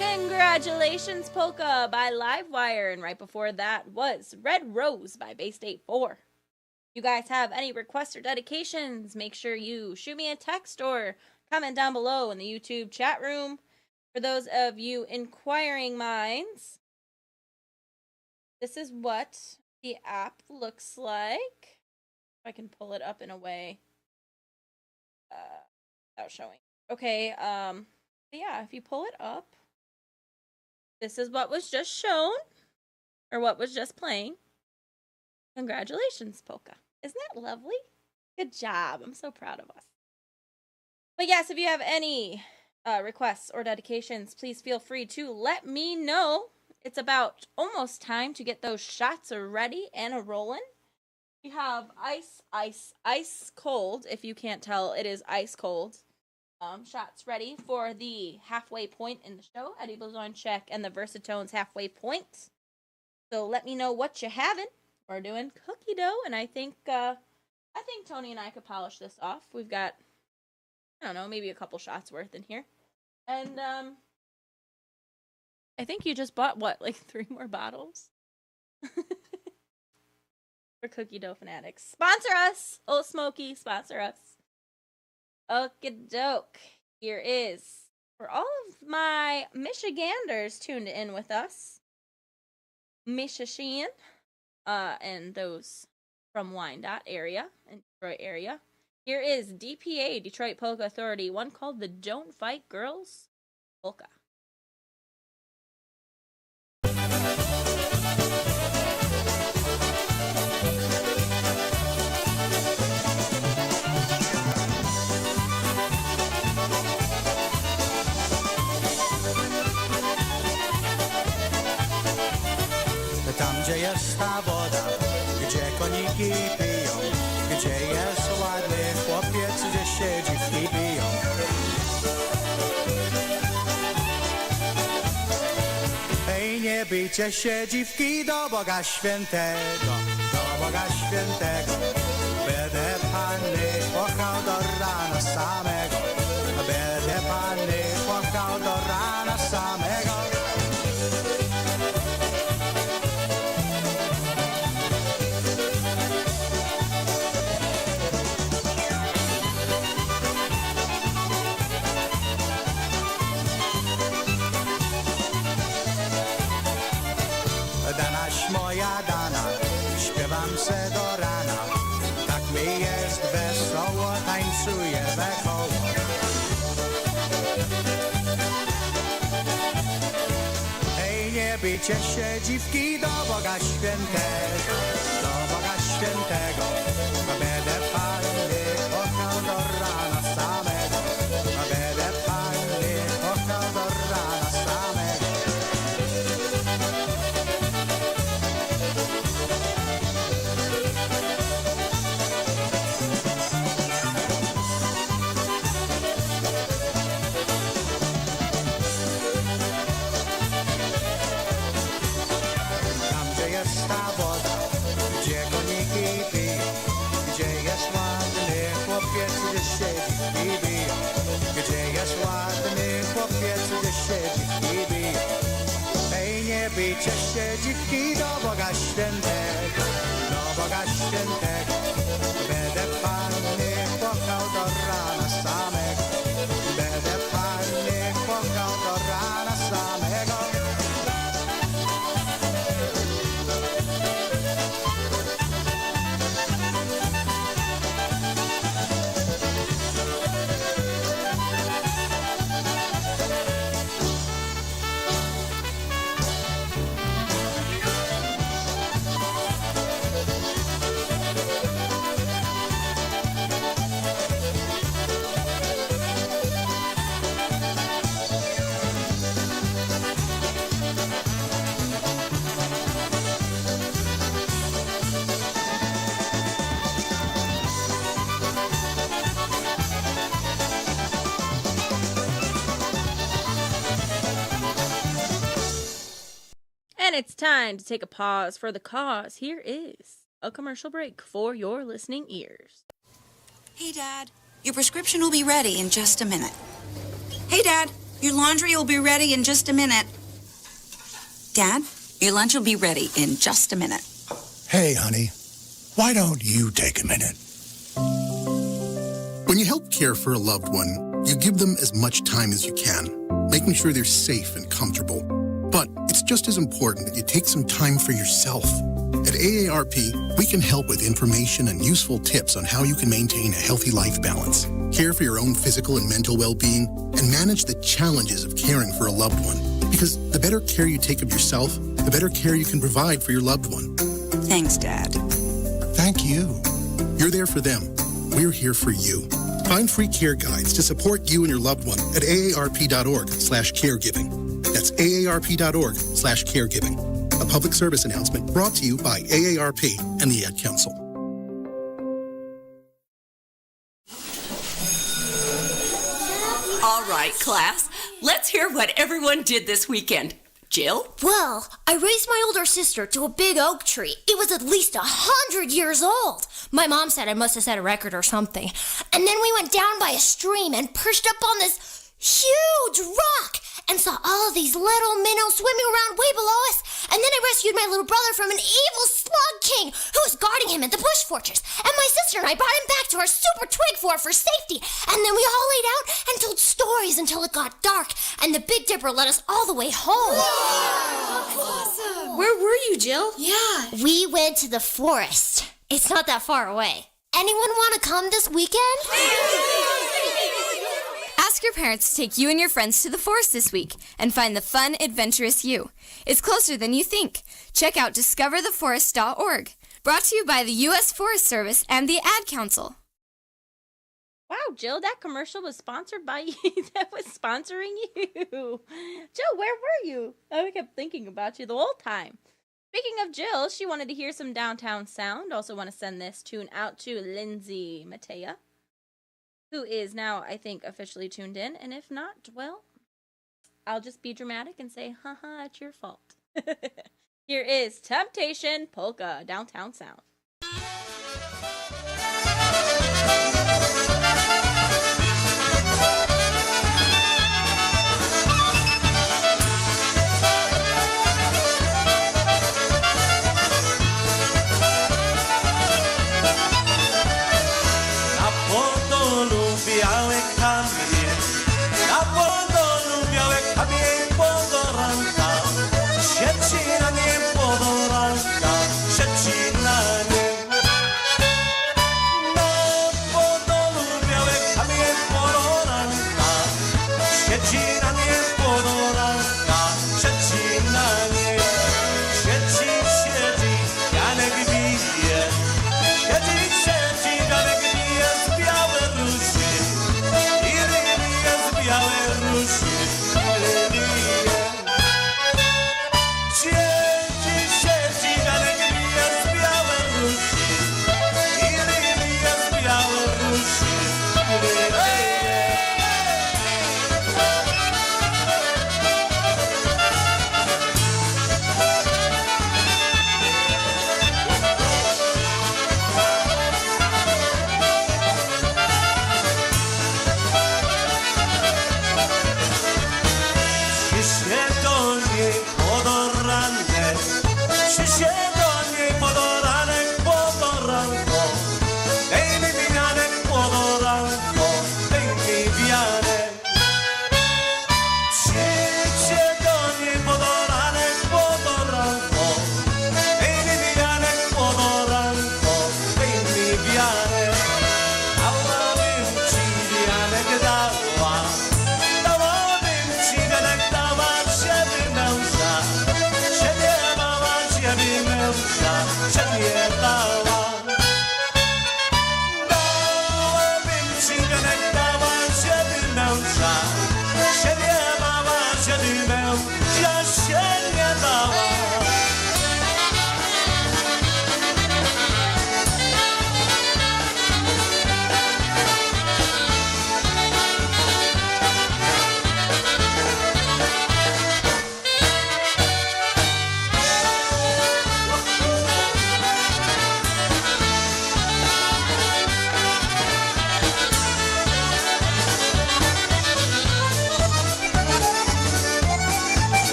Congratulations, Polka by Livewire, and right before that was Red Rose by Bay State 4. If you guys have any requests or dedications, make sure you shoot me a text or comment down below in the YouTube chat room. For those of you inquiring minds, this is what the app looks like. If I can pull it up in a way without showing. Okay, yeah, if you pull it up, this is what was just shown, or what was just playing. Congratulations, Polka. Isn't that lovely? Good job. I'm so proud of us. But yes, if you have any requests or dedications, please feel free to let me know. It's about almost time to get those shots ready and rolling. We have ice cold. If you can't tell, it is ice cold. Shots ready for the halfway point in the show. Eddie Blazon Check and the Versatones halfway point. So let me know what you're having. We're doing cookie dough, and I think Tony and I could polish this off. We've got, I don't know, maybe a couple shots worth in here. And I think you just bought what, like 3 more bottles? For Cookie Dough Fanatics. Sponsor us! Old Smoky, sponsor us. Okie doke. Here is, for all of my Michiganders tuned in with us, Michigan, and those from Wyandotte area and Detroit area. Here is DPA, Detroit Polka Authority, one called the Don't Fight Girls Polka. Tam, gdzie jest ta woda, gdzie koniki piją, gdzie jest ładny chłopiec, gdzie się dziwki biją. Hej, nie bijcie się dziwki do Boga Świętego, do Boga Świętego. Będę Panny kochał do rana samego, będę Panny kochał do rana samego. Danaś moja dana, śpiewam se do rana, tak mi jest wesoło, tańcuję wesoło. Hej, nie bijcie się dziwki do Boga Świętego, do Boga Świętego. Będę Panny kochał do rana samego, będę Panny kochał do rana samego. chłopiec, gdzie siedzi w kibi? Gdzie jest ładny chłopiec, gdzie siedzi w kibi? Hej, nie bijcie siedziki do Boga Świętego, do Boga Świętego. Będę Panny kochał do rana samego, będę Panny kochał do rana samego. And it's time to take a pause for the cause. Here is a commercial break for your listening ears. Hey, Dad, your prescription will be ready in just a minute. Hey, Dad, your laundry will be ready in just a minute. Dad, your lunch will be ready in just a minute. Hey, honey, why don't you take a minute? When you help care for a loved one, you give them as much time as you can, making sure they're safe and comfortable. But it's just as important that you take some time for yourself. At AARP, we can help with information and useful tips on how you can maintain a healthy life balance, care for your own physical and mental well-being, and manage the challenges of caring for a loved one. Because the better care you take of yourself, the better care you can provide for your loved one. Thanks, Dad. Thank you. You're there for them. We're here for you. Find free care guides to support you and your loved one at aarp.org/caregiving. That's aarp.org/caregiving. A public service announcement brought to you by AARP and the Ad Council. All right, class. Let's hear what everyone did this weekend. Jill? Well, I raised my older sister to a big oak tree. It was at least 100 years old. My mom said I must have set a record or something. And then we went down by a stream and perched up on this huge rock and saw all these little minnows swimming around way below us. And then I rescued my little brother from an evil slug king who was guarding him at the bush fortress. And my sister and I brought him back to our super twig fort for safety. And then we all laid out and told stories until it got dark. And the Big Dipper led us all the way home. Whoa! Awesome. Where were you, Jill? Yeah. We went to the forest. It's not that far away. Anyone want to come this weekend? Ask your parents to take you and your friends to the forest this week and find the fun, adventurous you. It's closer than you think. Check out discovertheforest.org. Brought to you by the U.S. Forest Service and the Ad Council. Wow, Jill, that commercial was sponsored by you. That was sponsoring you. Jill, where were you? I kept thinking about you the whole time. Speaking of Jill, she wanted to hear some downtown sound. Also want to send this tune out to Lindsay Matea, who is now, I think, officially tuned in. And if not, well, I'll just be dramatic and say, haha, it's your fault. Here is Temptation Polka, Downtown Sound. Białe kamienie, na Podolu białe kamienie podoranka, szepci na nie podoranka, szepci na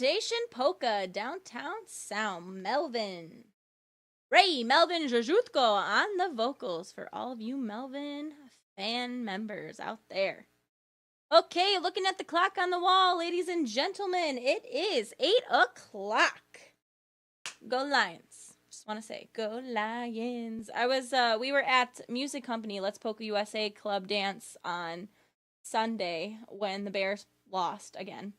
Station Polka, Downtown Sound, Melvin. Ray Melvin Jajutko on the vocals for all of you Melvin fan members out there. Okay, looking at the clock on the wall, ladies and gentlemen, it is 8 o'clock. Go Lions. Just want to say, go Lions. We were at Music Company, Let's Polka USA Club Dance on Sunday when the Bears lost again.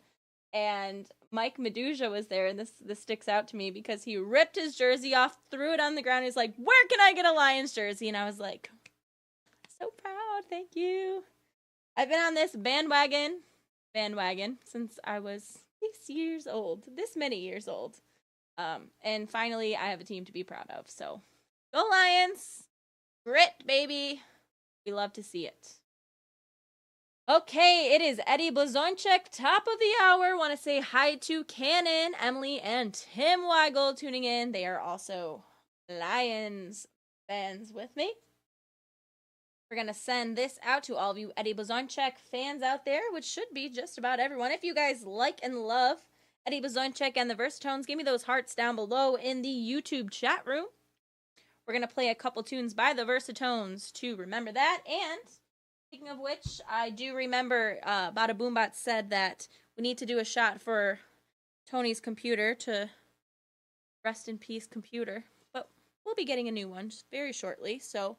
And Mike Medusa was there, and this sticks out to me because he ripped his jersey off, threw it on the ground. He's like, "Where can I get a Lions jersey?" And I was like, "So proud, thank you." I've been on this bandwagon since I was this many years old. And finally, I have a team to be proud of. So, go Lions! Grit, baby! We love to see it. Okay, it is Eddie Blazonczyk, top of the hour. Want to say hi to Cannon, Emily, and Tim Weigel tuning in. They are also Lions fans with me. We're going to send this out to all of you Eddie Blazonczyk fans out there, which should be just about everyone. If you guys like and love Eddie Blazonczyk and the Versatones, give me those hearts down below in the YouTube chat room. We're going to play a couple tunes by the Versatones to remember that. And speaking of which, I do remember Bada Boombot said that we need to do a shot for Tony's computer to rest in peace computer. But we'll be getting a new one just very shortly, so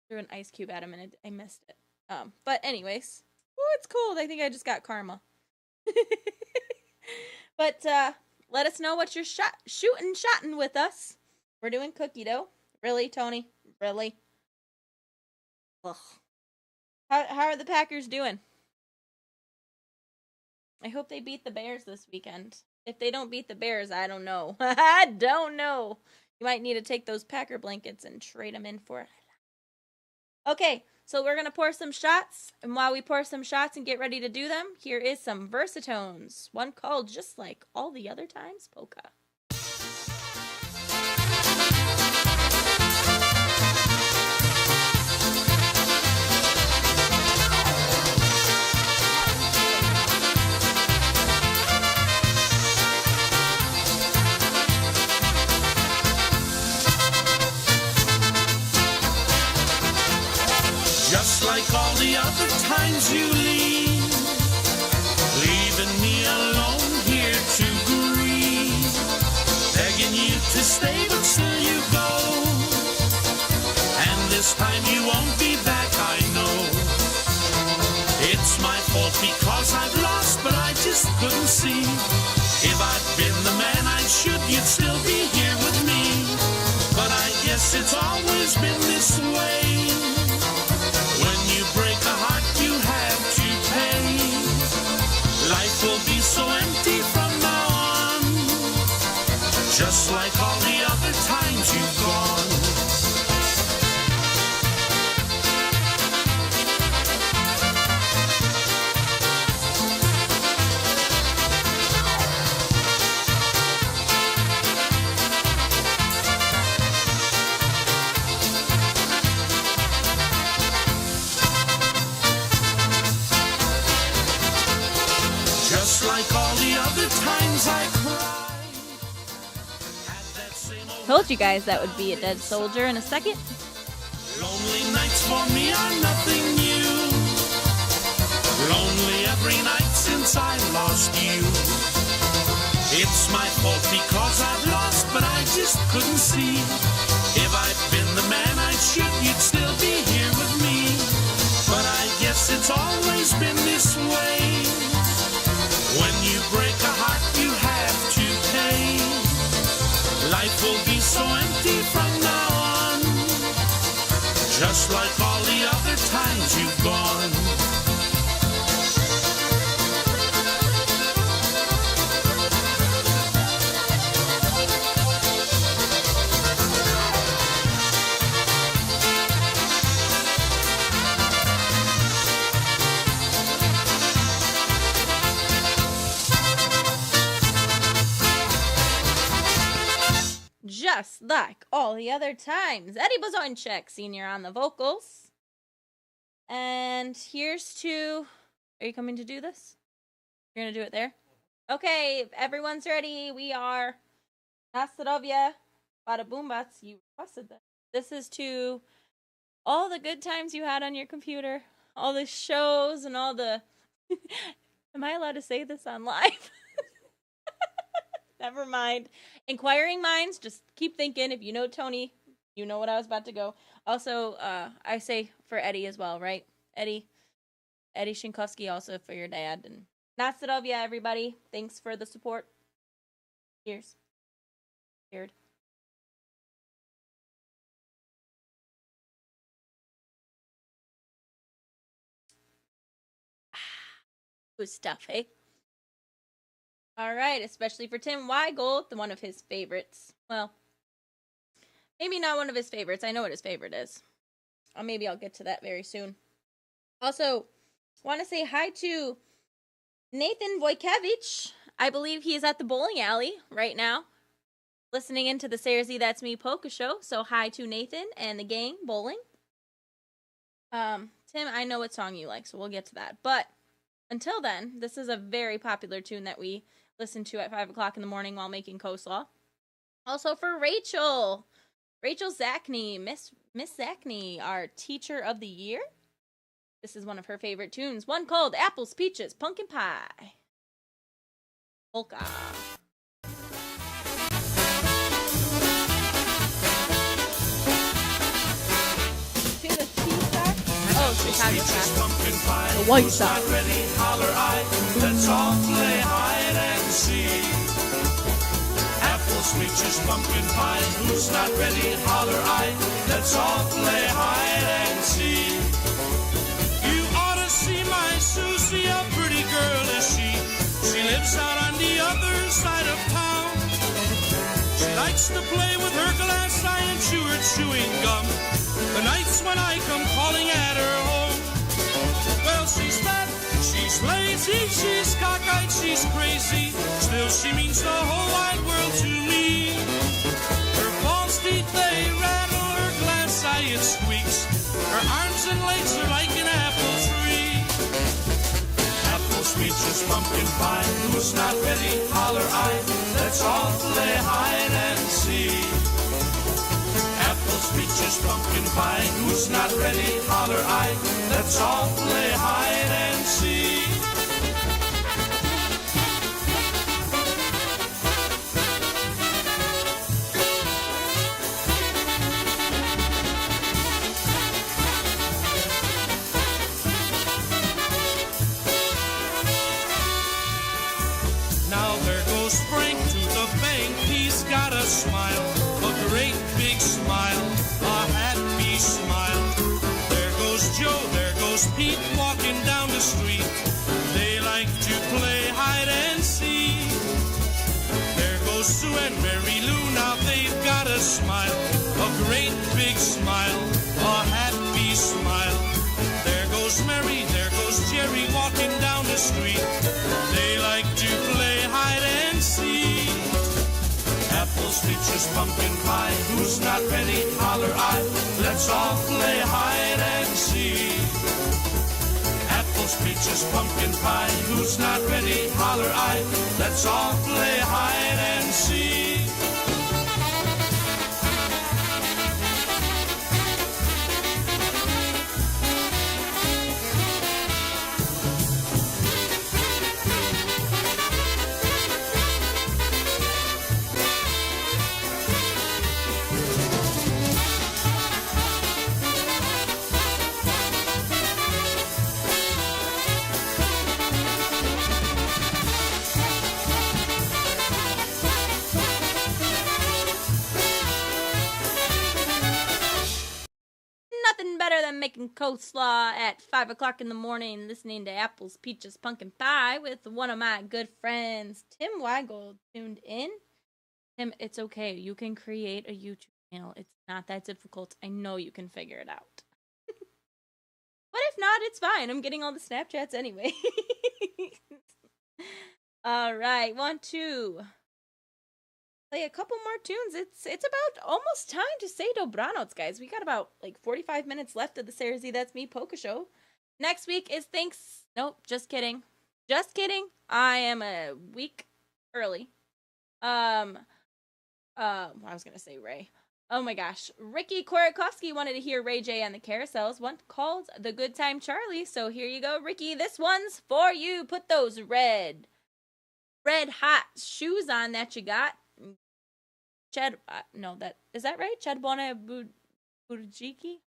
threw an ice cube at him and I missed it. But anyways, it's cold. I think I just got karma. But let us know what you're shooting with us. We're doing cookie dough. Really, Tony? Really? Ugh. How are the Packers doing? I hope they beat the Bears this weekend. If they don't beat the Bears, I don't know. I don't know. You might need to take those Packer blankets and trade them in for it. Okay, so we're going to pour some shots. And while we pour some shots and get ready to do them, here is some Versatones. One called Just Like All the Other Times, Polka. Just like all the other times you leave, leaving me alone here to grieve, begging you to stay but still you go, and this time you won't be back, I know. It's my fault because I've lost, but I just couldn't see. If I'd been the man I should, you'd still be here with me, but I guess it's always been this way. Life will be so empty from now on, just like all the other times you've gone. Just like all the other times I cried. Told you guys that would be a dead soldier in a second. Lonely nights for me are nothing new. Lonely every night since I lost you. It's my fault because I've lost, but I just couldn't see. If I'd been the man I should, you'd still be here with me. But I guess it's always been this way. When you break a heart, you have to pay. Life will be so empty from now on, just like all the other times you've gone. Just like all the other times. Eddie Blazonczyk, Sr. on the vocals. And here's to... Are you coming to do this? You're going to do it there? Okay, everyone's ready. We are Zdrowie. Bada boom bats. You requested this. This is to all the good times you had on your computer, all the shows and all the. Am I allowed to say this on live? Never mind. Inquiring minds, just keep thinking. If you know Tony, you know what I was about to go. Also, I say for Eddie as well, right? Eddie Shinkowski, also for your dad. And Zdrowie, everybody. Thanks for the support. Cheers. Cheers. Good stuff, hey? All right, especially for Tim Weigold, one of his favorites. Well, maybe not one of his favorites. I know what his favorite is. Maybe I'll get to that very soon. Also, want to say hi to Nathan Wojciechowicz. I believe he is at the bowling alley right now, listening into the SaraZee That's Me Polka show. So hi to Nathan and the gang bowling. Tim, I know what song you like, so we'll get to that. But until then, this is a very popular tune that we listen to at 5 o'clock in the morning while making coleslaw. Also for Rachel Zachney, Miss Zachney, our teacher of the year. This is one of her favorite tunes, one called Apples, Peaches, Pumpkin Pie. Polka. Chicago pumpkin pie. The White Who's Sox. not ready, holler I. Let's all play hide and seek. Apples, peaches, pumpkin pie. Who's not ready, holler I. Let's all play hide and seek. You ought to see my Susie, a pretty girl is she. She lives out on the other side of town. She likes to play with her glass eye and chew her chewing gum. The nights when I come calling at her home. Well, she's fat, she's lazy, she's cockeyed, she's crazy. Still, she means the whole wide world to me. Her false teeth, they rattle, her glass eye, it squeaks. Her arms and legs are like an apple tree. Apples, peaches, pumpkin pie. Who's not ready, holler I. Let's all play hide and seek. Apples, peaches, pumpkin pie. Who's not ready, holler I. Let's all play hide and seek. Now there goes Frank to the bank. He's got a smile, a great big smile, a happy smile. There goes Joe, there goes Pete walking down the street. They like to play hide and seek. There goes Sue and Mary Lou, now they've got a smile, a great big smile, a happy smile. There goes Mary, there goes Jerry walking down the street. They like to play hide and seek. Apples, peaches, pumpkin pie. Who's not ready? Holler I. Let's all play hide and seek. Apples, peaches, pumpkin pie. Who's not ready? Holler I. Let's all play hide and seek. Nothing better than making coleslaw at 5 o'clock in the morning, listening to Apples, Peaches, Pumpkin Pie with one of my good friends, Tim Weigold, tuned in. Tim, it's okay. You can create a YouTube channel. It's not that difficult. I know you can figure it out. But if not, it's fine. I'm getting all the Snapchats anyway. All right, want to play a couple more tunes. It's about almost time to say dobranoc, guys. We got about like 45 minutes left of the SaraZee That's Me Polka show. Next week is Nope, just kidding. Just kidding. I am a week early. I was gonna say Ray. Oh my gosh. Ricky Korakowski wanted to hear Ray J and the Carousels, one called The Good Time Charlie. So here you go, Ricky. This one's for you. Put those red hot shoes on that you got. Is that right? Chedbona Burjiki?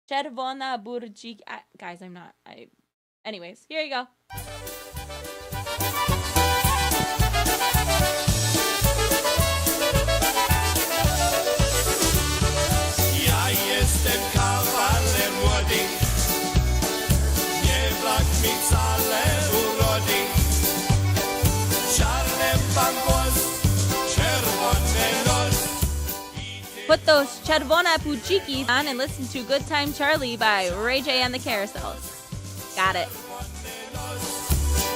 Chedbona Burjiki. Guys, I'm not. Anyways, here you go. Ja jestem kawalem młody, nie brak mi wcale urody. Czarny pan głos, czerwony nos. Put those Chedvona Puchikis on and listen to Good Time Charlie by Ray J and the Carousels. Got it.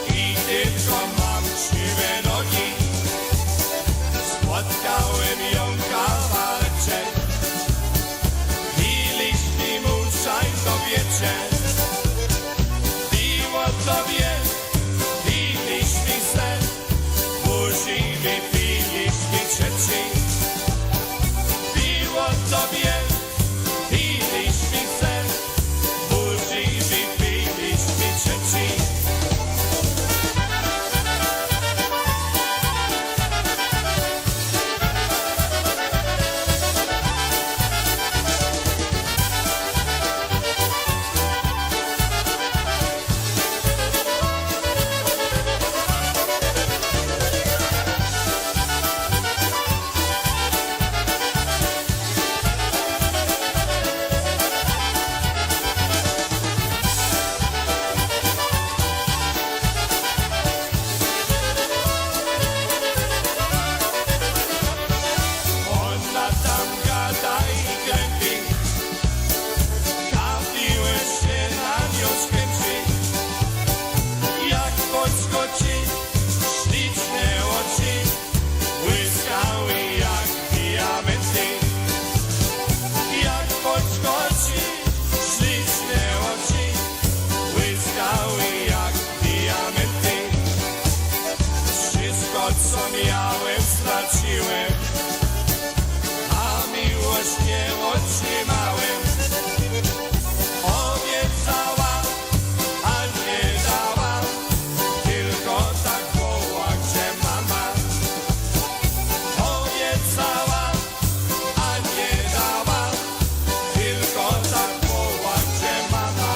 I tylko mam siwe nogi, spotkałem ją kawaleczek. I liśni muszaj kobiecie, piwo tobie, i liśni sen, musi wypiliśmy trzeci. Piwo tobie, i liśni sen, musi wypiliśmy trzeci. Ona tam gada i krępi, kapiłeś się na nią skręci. Jak podskoczy, śliczne oczy, błyskały jak diamenty. Jak podskoczy, śliczne oczy, błyskały jak diamenty. Wszystko co miałem straciłem, a miłość nie otrzymałem. Obiecała, a nie dała, tylko tak płacze mama. Obiecała, a nie dała, tylko tak płacze mama.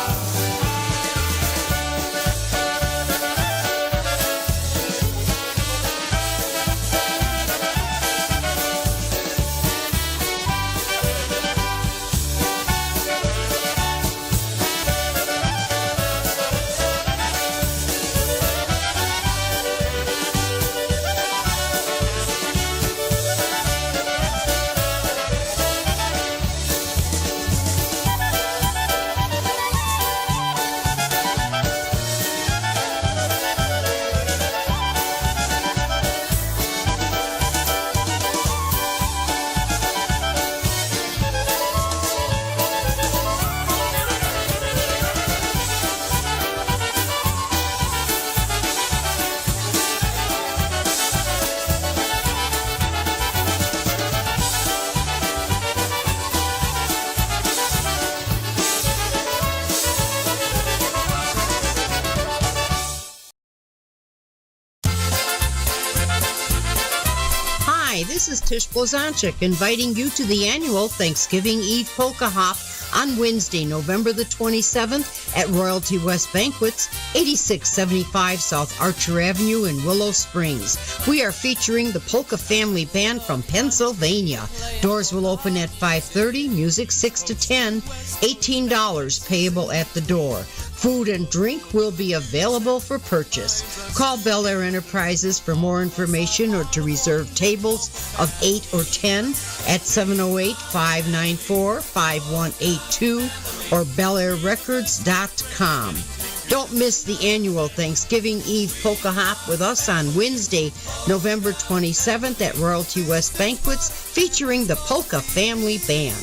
Hi, this is Tish Blazonczyk inviting you to the annual Thanksgiving Eve Polka Hop on Wednesday, November the 27th at Royalty West Banquets, 8675 South Archer Avenue in Willow Springs. We are featuring the Polka Family Band from Pennsylvania. Doors will open at 5:30, music 6 to 10, $18 payable at the door. Food and drink will be available for purchase. Call Bel Air Enterprises for more information or to reserve tables of 8 or 10 at 708-594-5182 or BelAirRecords.com. Don't miss the annual Thanksgiving Eve Polka Hop with us on Wednesday, November 27th at Royalty West Banquets featuring the Polka Family Band.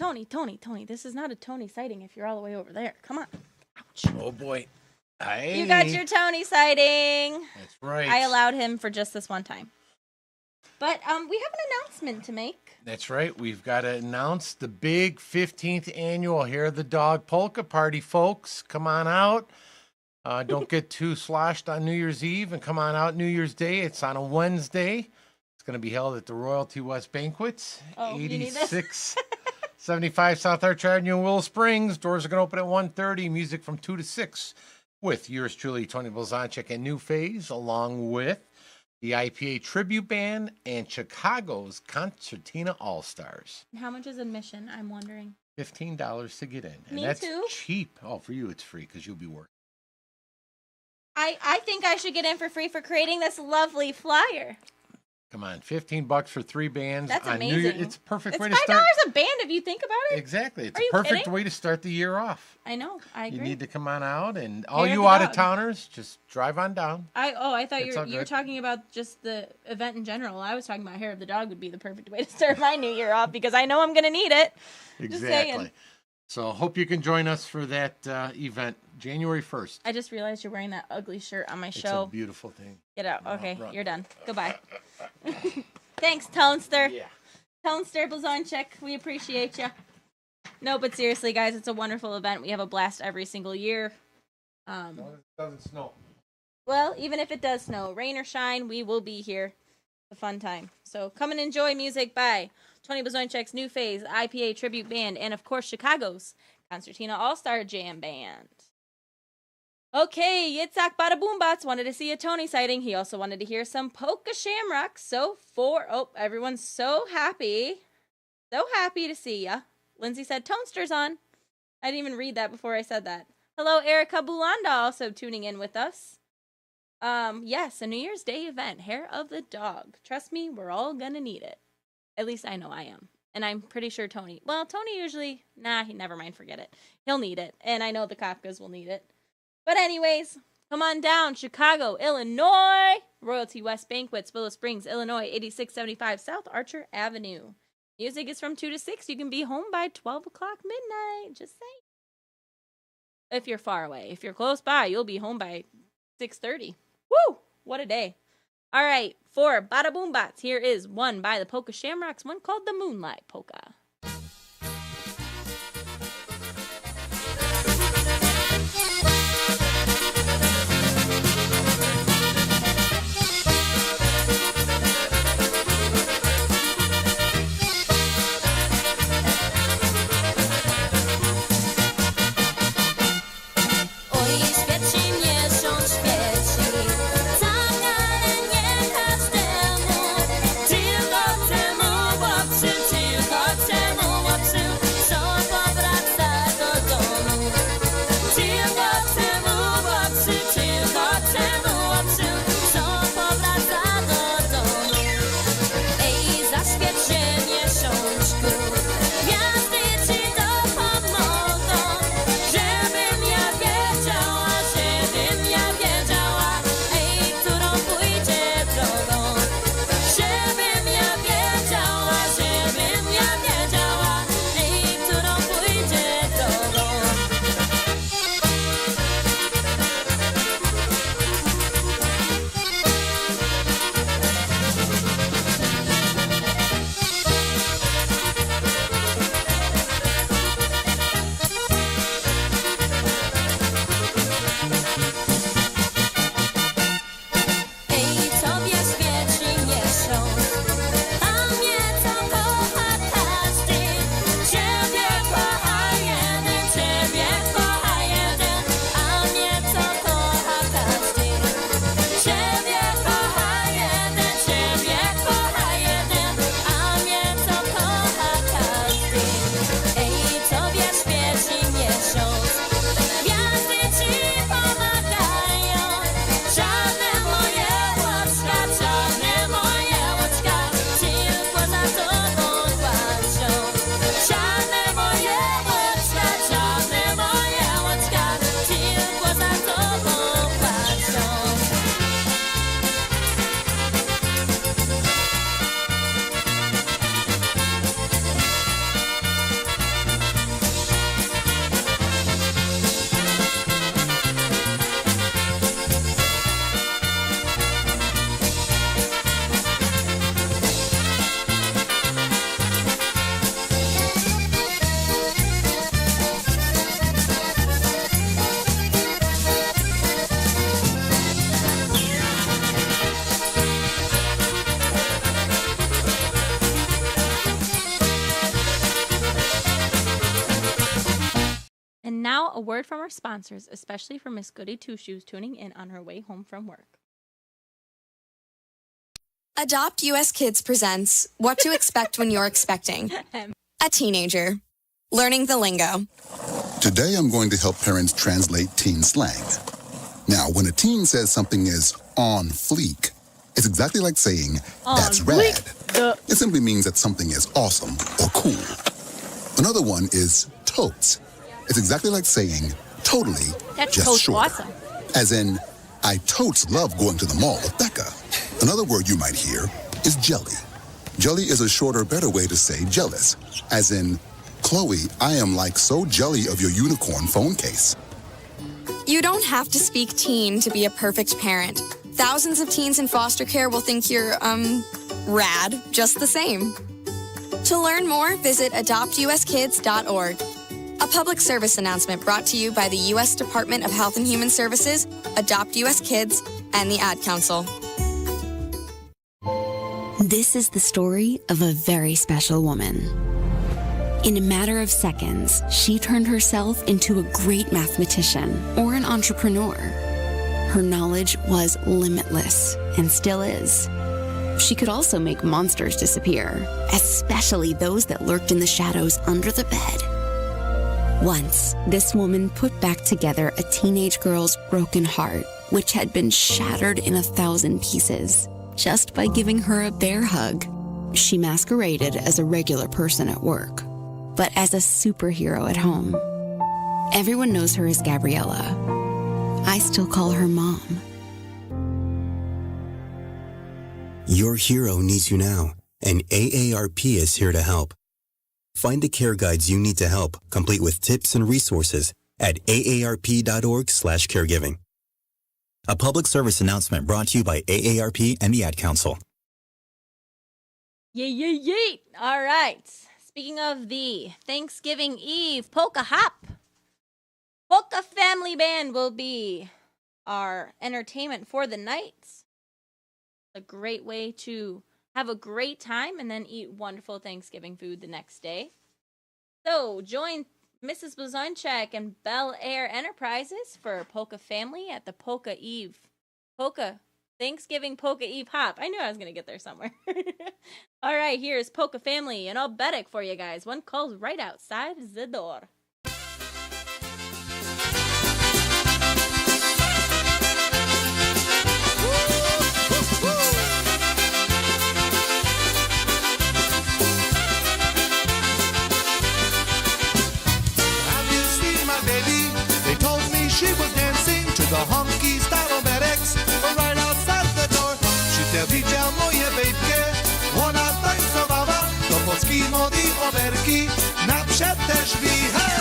Tony. This is not a Tony sighting if you're all the way over there. Come on. Oh, boy. Hey. You got your Tony sighting. That's right. I allowed him for just this one time. But we have an announcement to make. That's right. We've got to announce the big 15th annual Hair of the Dog Polka Party, folks. Come on out. Don't get too sloshed on New Year's Eve and come on out New Year's Day. It's on a Wednesday. It's going to be held at the Royalty West Banquets, 8675 South Arch Avenue in Willow Springs. Doors are going to open at 1:30. Music from 2 to 6 with yours truly, Tony Blazonczyk and New Phase, along with the IPA Tribute Band and Chicago's Concertina All-Stars. How much is admission? I'm wondering. $15 to get in. And Me that's too. cheap. Oh, for you it's free because you'll be working. I think I should get in for free for creating this lovely flyer. Come on, $15 for 3 bands. That's on amazing. New Year. It's a perfect It's way to start. $5 a band if you think about it. Exactly. It's Are a you perfect kidding? way to start the year off. I know. I agree. You need to come on out, and all Hair of you the dog. out-of-towners, just drive on down. I thought It's you all were good. talking about just the event in general. I was talking about Hair of the Dog would be the perfect way to start my new year off because I know I'm going to need it. Just saying. Exactly. So hope you can join us for that event, January 1st. I just realized you're wearing that ugly shirt on my It's show. a beautiful thing. Get out. No, Okay, run. you're done. Goodbye. Thanks, Tonester. Yeah. Tonester Blazonczyk, we appreciate you. No, but seriously, guys, it's a wonderful event. We have a blast every single year. As long as it doesn't snow. Well, even if it does snow, rain or shine, we will be here. It's a fun time. So come and enjoy music by Tony Blazonczyk's New Phase, IPA Tribute Band, and of course Chicago's Concertina All-Star Jam Band. Okay, Yitzhak Bada Boombots wanted to see a Tony sighting. He also wanted to hear some Polka Shamrocks. So everyone's so happy. So happy to see ya. Lindsay said, Tonester's on. I didn't even read that before I said that. Hello, Erica Bulanda, also tuning in with us. Yes, a New Year's Day event, Hair of the Dog. Trust me, we're all gonna need it. At least I know I am. And I'm pretty sure Tony usually, never mind, forget it. He'll need it. And I know the Kopkas will need it. But anyways, come on down, Chicago, Illinois. Royalty West Banquets, Willow Springs, Illinois, 8675 South Archer Avenue. Music is from 2 to 6. You can be home by 12 o'clock midnight. Just saying. If you're far away. If you're close by, you'll be home by 6:30. Woo! What a day. All right, for Bada Boom Bots, here is one by the Polka Shamrocks, one called the Moonlight Polka. Tylko temu, bo przy cichotce a word from our sponsors, especially for Miss Goody Two Shoes tuning in on her way home from work. Adopt US Kids presents What to Expect When You're Expecting. A teenager. Learning the lingo. Today I'm going to help parents translate teen slang. Now, when a teen says something is on fleek, it's exactly like saying, that's rad. It simply means that something is awesome or cool. Another one is totes. It's exactly like saying, totally, That's just totes shorter. awesome. As in, I totes love going to the mall with Becca. Another word you might hear is jelly. Jelly is a shorter, better way to say jealous. As in, Chloe, I am like so jelly of your unicorn phone case. You don't have to speak teen to be a perfect parent. Thousands of teens in foster care will think you're, rad, just the same. To learn more, visit adoptuskids.org. A public service announcement brought to you by the U.S. Department of Health and Human Services, Adopt U.S. Kids, and the Ad Council. This is the story of a very special woman. In a matter of seconds, she turned herself into a great mathematician or an entrepreneur. Her knowledge was limitless and still is. She could also make monsters disappear, especially those that lurked in the shadows under the bed. Once, this woman put back together a teenage girl's broken heart, which had been shattered in 1,000 pieces, just by giving her a bear hug. She masqueraded as a regular person at work, but as a superhero at home. Everyone knows her as Gabriella. I still call her Mom. Your hero needs you now, and AARP is here to help. Find the care guides you need to help, complete with tips and resources at aarp.org/caregiving. A public service announcement brought to you by AARP and the Ad Council. Yay. All right. Speaking of the Thanksgiving Eve Polka Hop, Polka Family Band will be our entertainment for the night. A great way to have a great time and then eat wonderful Thanksgiving food the next day. So join Mrs. Blazonchek and Bel Air Enterprises for Polka Family at the Thanksgiving Polka Eve Hop. I knew I was going to get there somewhere. All right, here's Polka Family and Obedic for you guys. One calls right outside the door. She was dancing to the honky style Obedics right outside the door. Czy te widział moje bejbkie? Ona tańcowała do polskiej mody oberki na przedterzwi. Hej!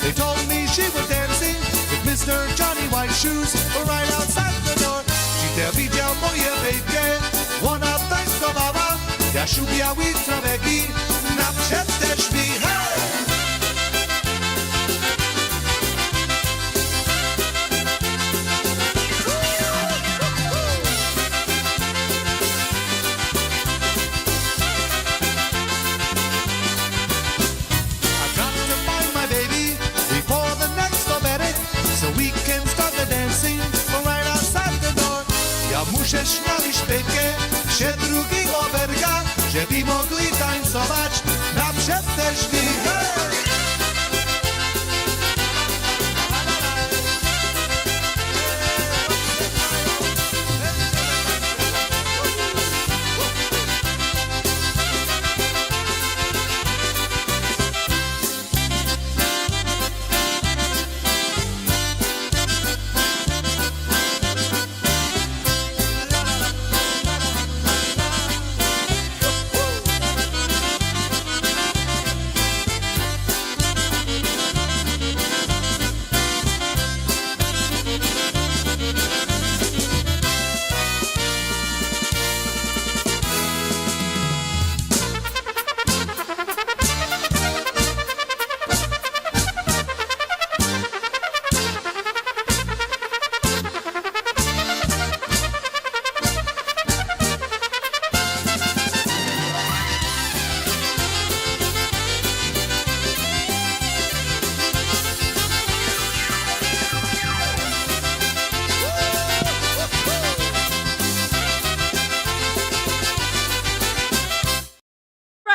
They told me she was dancing with Mr. Johnny White Shoes right outside the door. She te widział moje bejbkie, ona tańcowała, Jasiu biały traweki na przedterzwi. Hej! Muszę śmiali szpykę, się drugi oberga, żeby mogli tańcować na przedterzwi. Hej!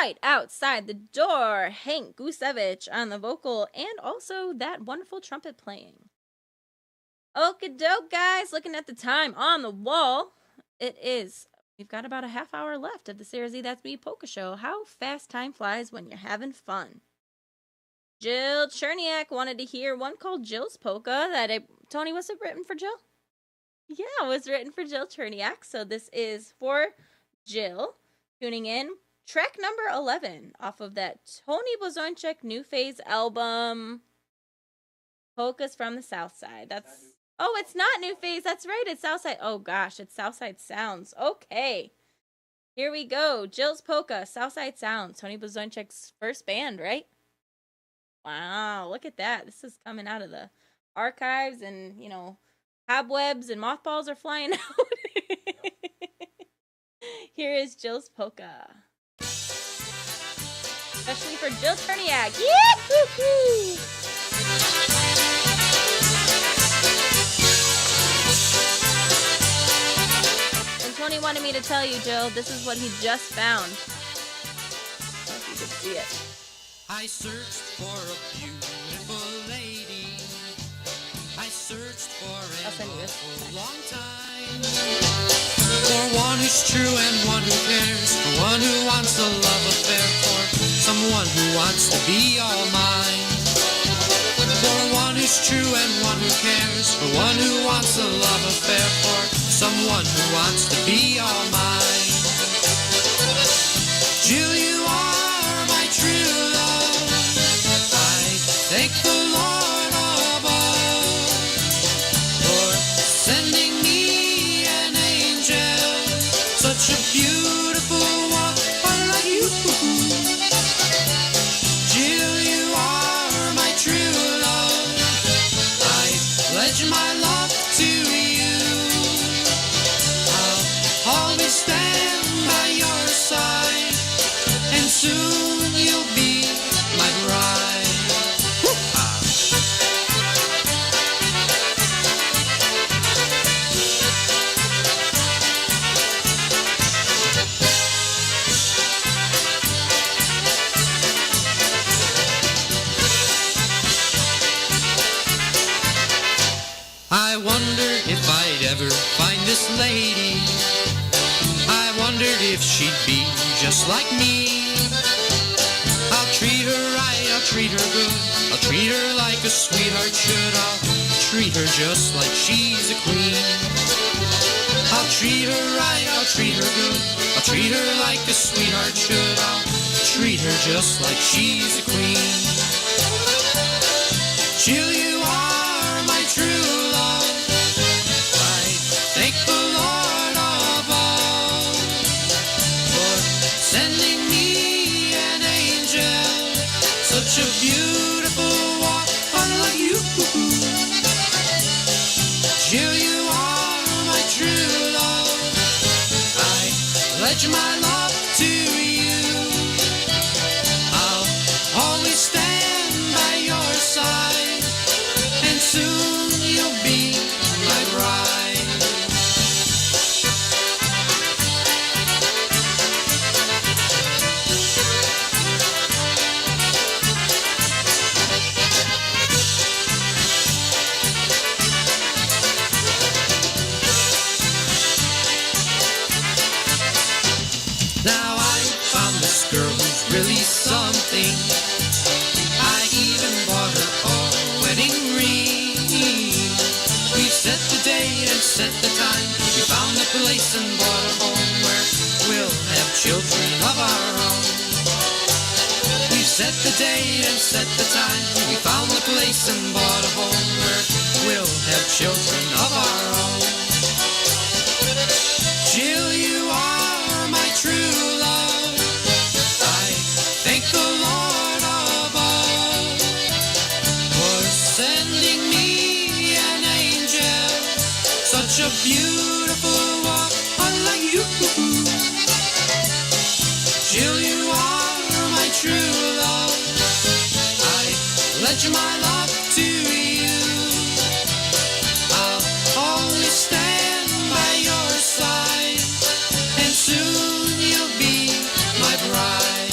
right outside the door, Hank Gusevich on the vocal, and also that wonderful trumpet playing. Okie doke, guys, looking at the time on the wall, we've got about a half hour left of the SaraZee That's Me Polka Show. How fast time flies when you're having fun. Jill Cherniak wanted to hear one called Jill's Polka. Tony, was it written for Jill? Yeah, it was written for Jill Cherniak. So this is for Jill. Tuning in. Track number 11 off of that Tony Blazonczyk New Phase album. Polkas from the South Side. Oh, it's not New Phase. That's right. It's Southside. Oh, gosh. It's Southside Sounds. Okay. Here we go. Jill's Polka, Southside Sounds. Tony Blazonczyk's first band, right? Wow. Look at that. This is coming out of the archives and, cobwebs and mothballs are flying out. Here is Jill's Polka. Especially for Jill Cherniak. Yee-hoo-hoo! Tony wanted me to tell you, Jill, this is what he just found. I don't know if you could see it. I searched for a beautiful lady. I searched for a long time. For one who's true and one who cares. For one who wants a love affair. For someone who wants to be all mine. For one who's true and one who cares. For one who wants a love affair. For someone who wants to be all mine. Jill, you are my true love. I thank the Lord above for sending me an angel, such a beautiful one like you. Jill, you are my true love. I pledge my love to you. Always stand by your side, and soon you'll be my bride. I wonder if I'd ever find this lady. I wondered if she'd be just like me. I'll treat her right, I'll treat her good. I'll treat her like a sweetheart should. I'll treat her just like she's a queen. I'll treat her right, I'll treat her good. I'll treat her like a sweetheart should. I'll treat her just like she's a queen. Jill, you are my true love. I thank the Lord above for sending me an angel, such a beautiful one like you. Jill, you are my true love. I pledge my love to you. I'll always stand by your side, and soon you'll be my bride. Now I found this girl who's really something. I even bought her a wedding ring. We set the date and set the time. We found a place and bought a home where we'll have children of our own. We set the date and set the time. We found the place and bought a home where we'll have children of our own. Jill, you are my true love. I thank the Lord above for sending me an angel, such a beautiful one like you. Jill, you are my true love. I pledge my love to you. I'll always stand by your side, and soon you'll be my bride.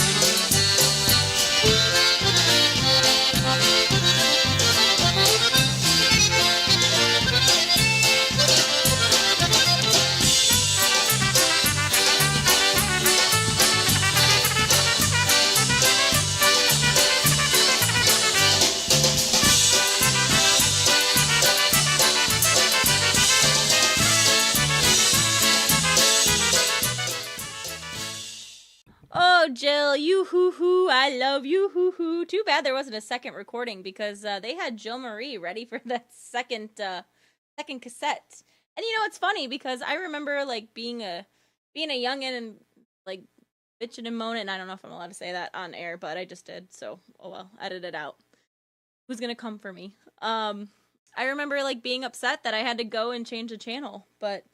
Jill. You hoo hoo. I love you hoo hoo. Too bad there wasn't a second recording because they had Jill Marie ready for that second cassette. And you know, it's funny because I remember like being a youngin' and like bitching and moaning. I don't know if I'm allowed to say that on air, but I just did. So, oh well, edit it out. Who's gonna come for me? I remember like being upset that I had to go and change the channel, but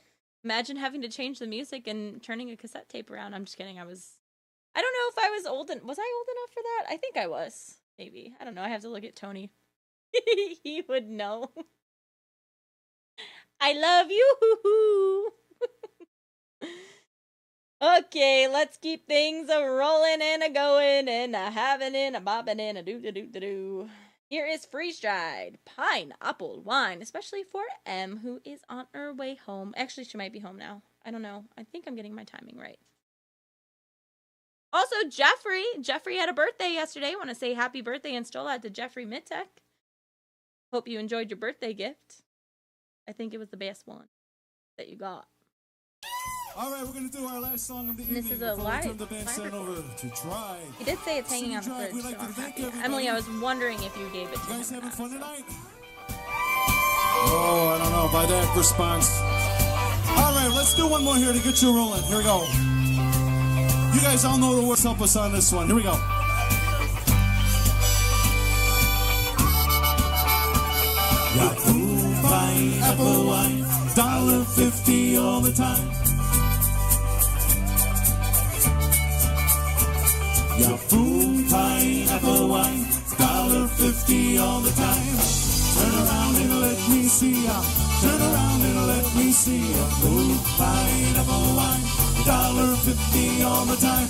imagine having to change the music and turning a cassette tape around. I'm just kidding. I don't know if I was was I old enough for that? I think I was. Maybe. I don't know. I have to look at Tony. He would know. I love you. Hoo-hoo. Okay, let's keep things a rolling and a going and a having and a bobbing and a do. Here is freeze dried pineapple wine, especially for M, who is on her way home. Actually, she might be home now. I don't know. I think I'm getting my timing right. Also, Jeffrey. Jeffrey had a birthday yesterday. Want to say happy birthday and stole out to Jeffrey Mittek. Hope you enjoyed your birthday gift. I think it was the best one that you got. All right, we're going to do our last song of the evening. This is a live. Turn the band stand over to Try. He did say it's hanging on the fridge, so I'm happy. Emily, I was wondering if you gave it to him. You guys having fun tonight? Oh, I don't know by that response. All right, let's do one more here to get you rolling. Here we go. You guys all know the words. Help us on this one. Here we go. Yahoo, pineapple wine, $1.50 all the time. Yahoo, pineapple wine, $1.50 all the time. Turn around and let me see ya. Turn around and let me see ya. Yahoo, pineapple wine, $1.50 all the time.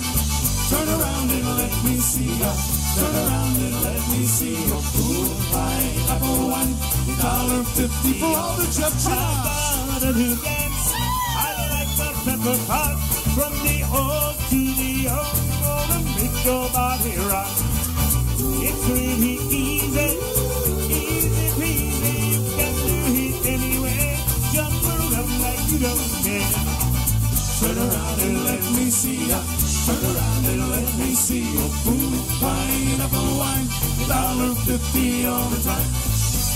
Turn around and let me see ya. Turn around and let me see ya. Yahoo, pineapple wine, $1.50 for all the Jeff Jobs. I like the pepper pot from the old to the young. Gonna make your body rock. It's really easy, easy peasy. You can do it anyway. Jump around like you don't care. Turn around and let me see ya. Turn around and let me see ya. Ooh, pineapple wine, $1.50 all the time.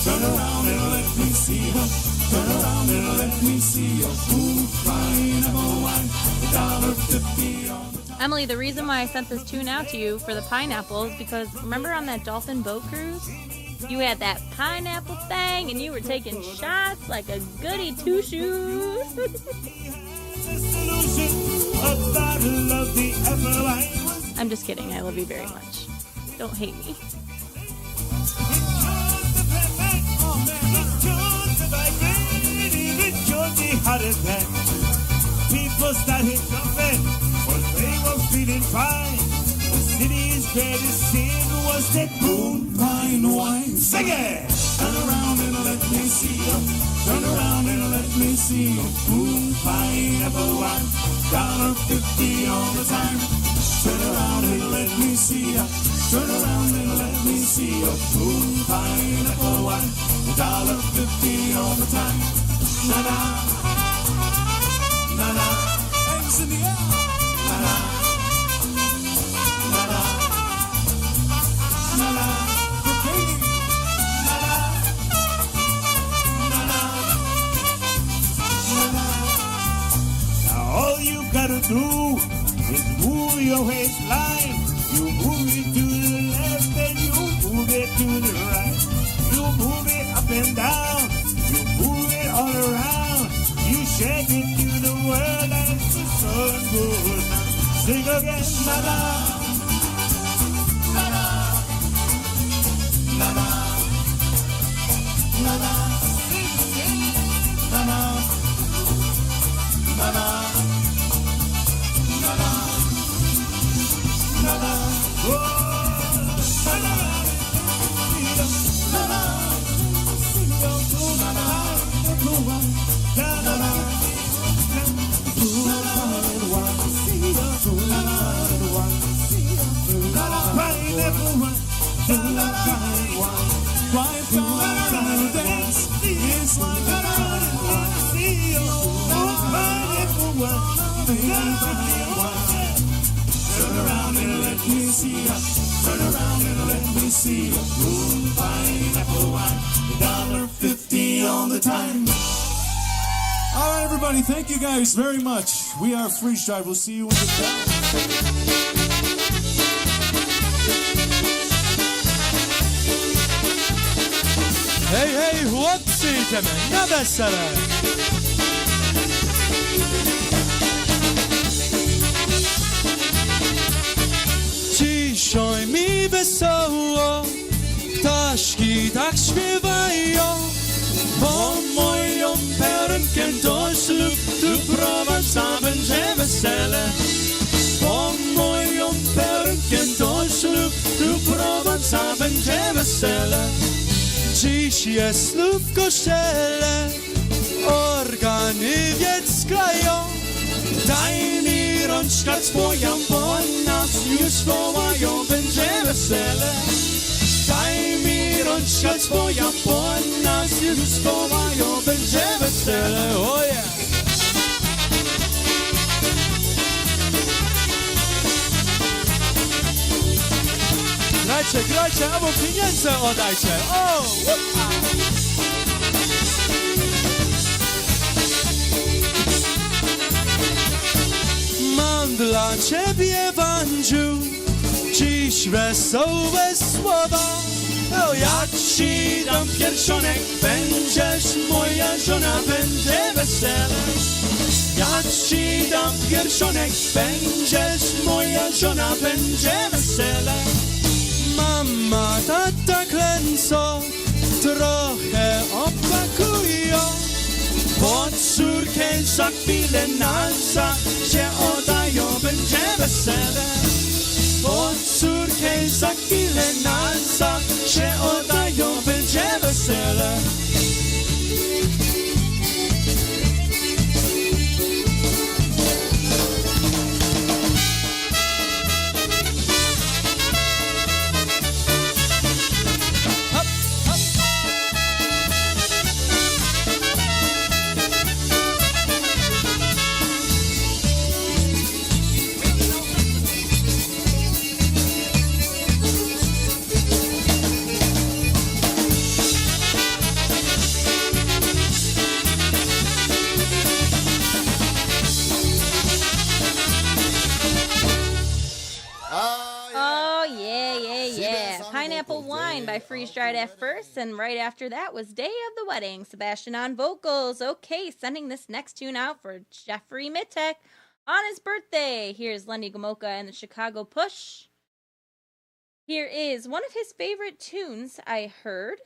Turn around and let me see ya. Turn around and let me see ya. Ooh, pineapple wine, $1.50 all the time. Emily, the reason why I sent this tune out to you for the pineapple is because remember on that dolphin boat cruise? You had that pineapple thing and you were taking shots like a goody two-shoes. I'm just kidding. I love you very much. Don't hate me. People started jumping, but they were feeling fine. The city's greatest sin was that moon pine wine. Sing it! Turn around and let me see ya. Turn around and let me see ya. Moon pineapple wine, $1.50 all the time. Turn around and let me see ya. Turn around and let me see ya. Moon pineapple wine, $1.50 all the time. Na-na, na-na, eggs in the air. Na-na, na-na, na-na, for Katie. Na-na, na-na, na-na. Now all you gotta do is move your waistline. You move it to the left and you move it to the right. You move it up and down. You move it all around. You shake it to the world and it's so good. Sing again, na-na, Na-na, na-na, na-na, na-na, na-na, na-na, na-na, oh, na-na, na-na, Turn around and see ya. Turn around and let me see ya. Blue pineapple wine, $1.50 all the time. All right, everybody, thank you guys very much. We are Freeze Drive. We'll see you in the town. Hej, hej, chłopcy, idziemy na wesele. Dzisiaj mi wesoło, ptaszki tak śpiewają, bo moją perynkę do ślub tu prowadza będzie wesele. Bo moją perynkę do ślub tu prowadza będzie wesele. Dziś jest ślub w kościele, organy wieckają. Daj mi rączkę twoją, bo nas już wołają, będzie wesele. Daj mi rączkę twoją, bo nas już wołają, będzie wesele. Oh yeah. Grajcie, grajcie, albo pieniądze oddajcie. O! Mam dla ciebie, Wandziu, dziś wesołe słowa. O, ja ci dam pierścionek, będziesz moja żona, będzie wesele. Ja ci dam pierścionek, będziesz moja żona, będzie wesele. Mama, tata klęco, trochę opakują, bo córkę za chwilę nazad się oddają, będzie wesele. Bo córkę za chwilę nazad się oddają, będzie wesele. Pineapple Wine by Freeze Dried at first, and right after that was Day of the Wedding, Sebastian on vocals. Okay, sending this next tune out for Jeffrey Mittek on his birthday. Here's Lenny Gomulka and the Chicago Push. Here is one of his favorite tunes I heard.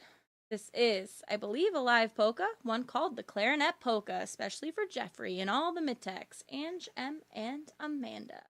This is, I believe, a live polka, one called the Clarinet Polka, especially for Jeffrey and all the Mitteks, Ange, M, and Amanda.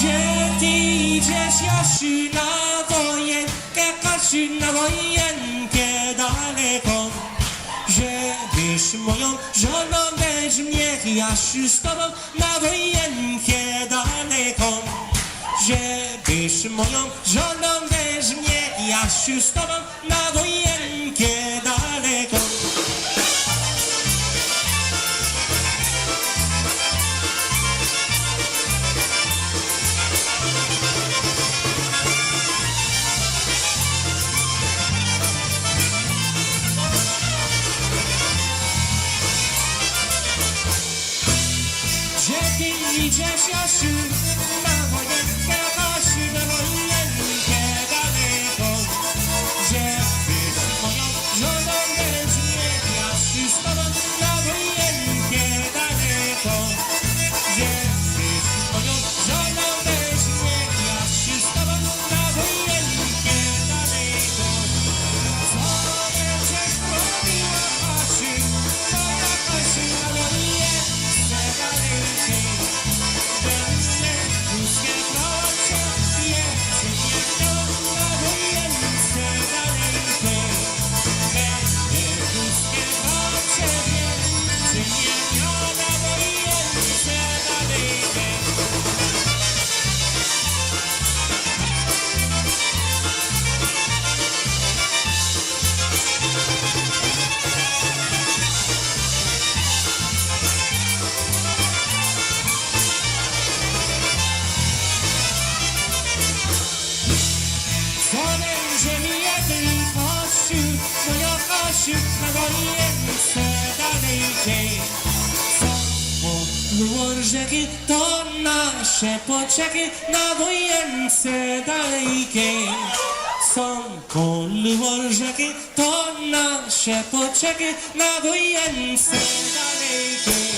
że ty idziesz, Jasiu, na wojenkę, Kasiu, na wojenkę daleko. Żebyś moją żoną weź mnie, Jasiu, z tobą na wojenkę daleko. Żebyś moją żoną weź mnie, Jasiu, z tobą na wojenkę daleko. Idziesz, Jasiu, na wojenkę, Kasiu, na wojenkę daleko. Żebyś moją żoną weź mnie, Jasiu, z tobą na wojenkę daleko. Żebyś moją żoną weź mnie, Jasiu, z tobą na wojenkę daleko. Co będziesz robiła, Kasiu, moja Kasiu, na wojenkę daleko. Na wojence dalejkiej są rzeki, to nasze pociechy. Na wojence dalejkiej są rzeki, to nasze pociechy. Na wojence dalejkiej.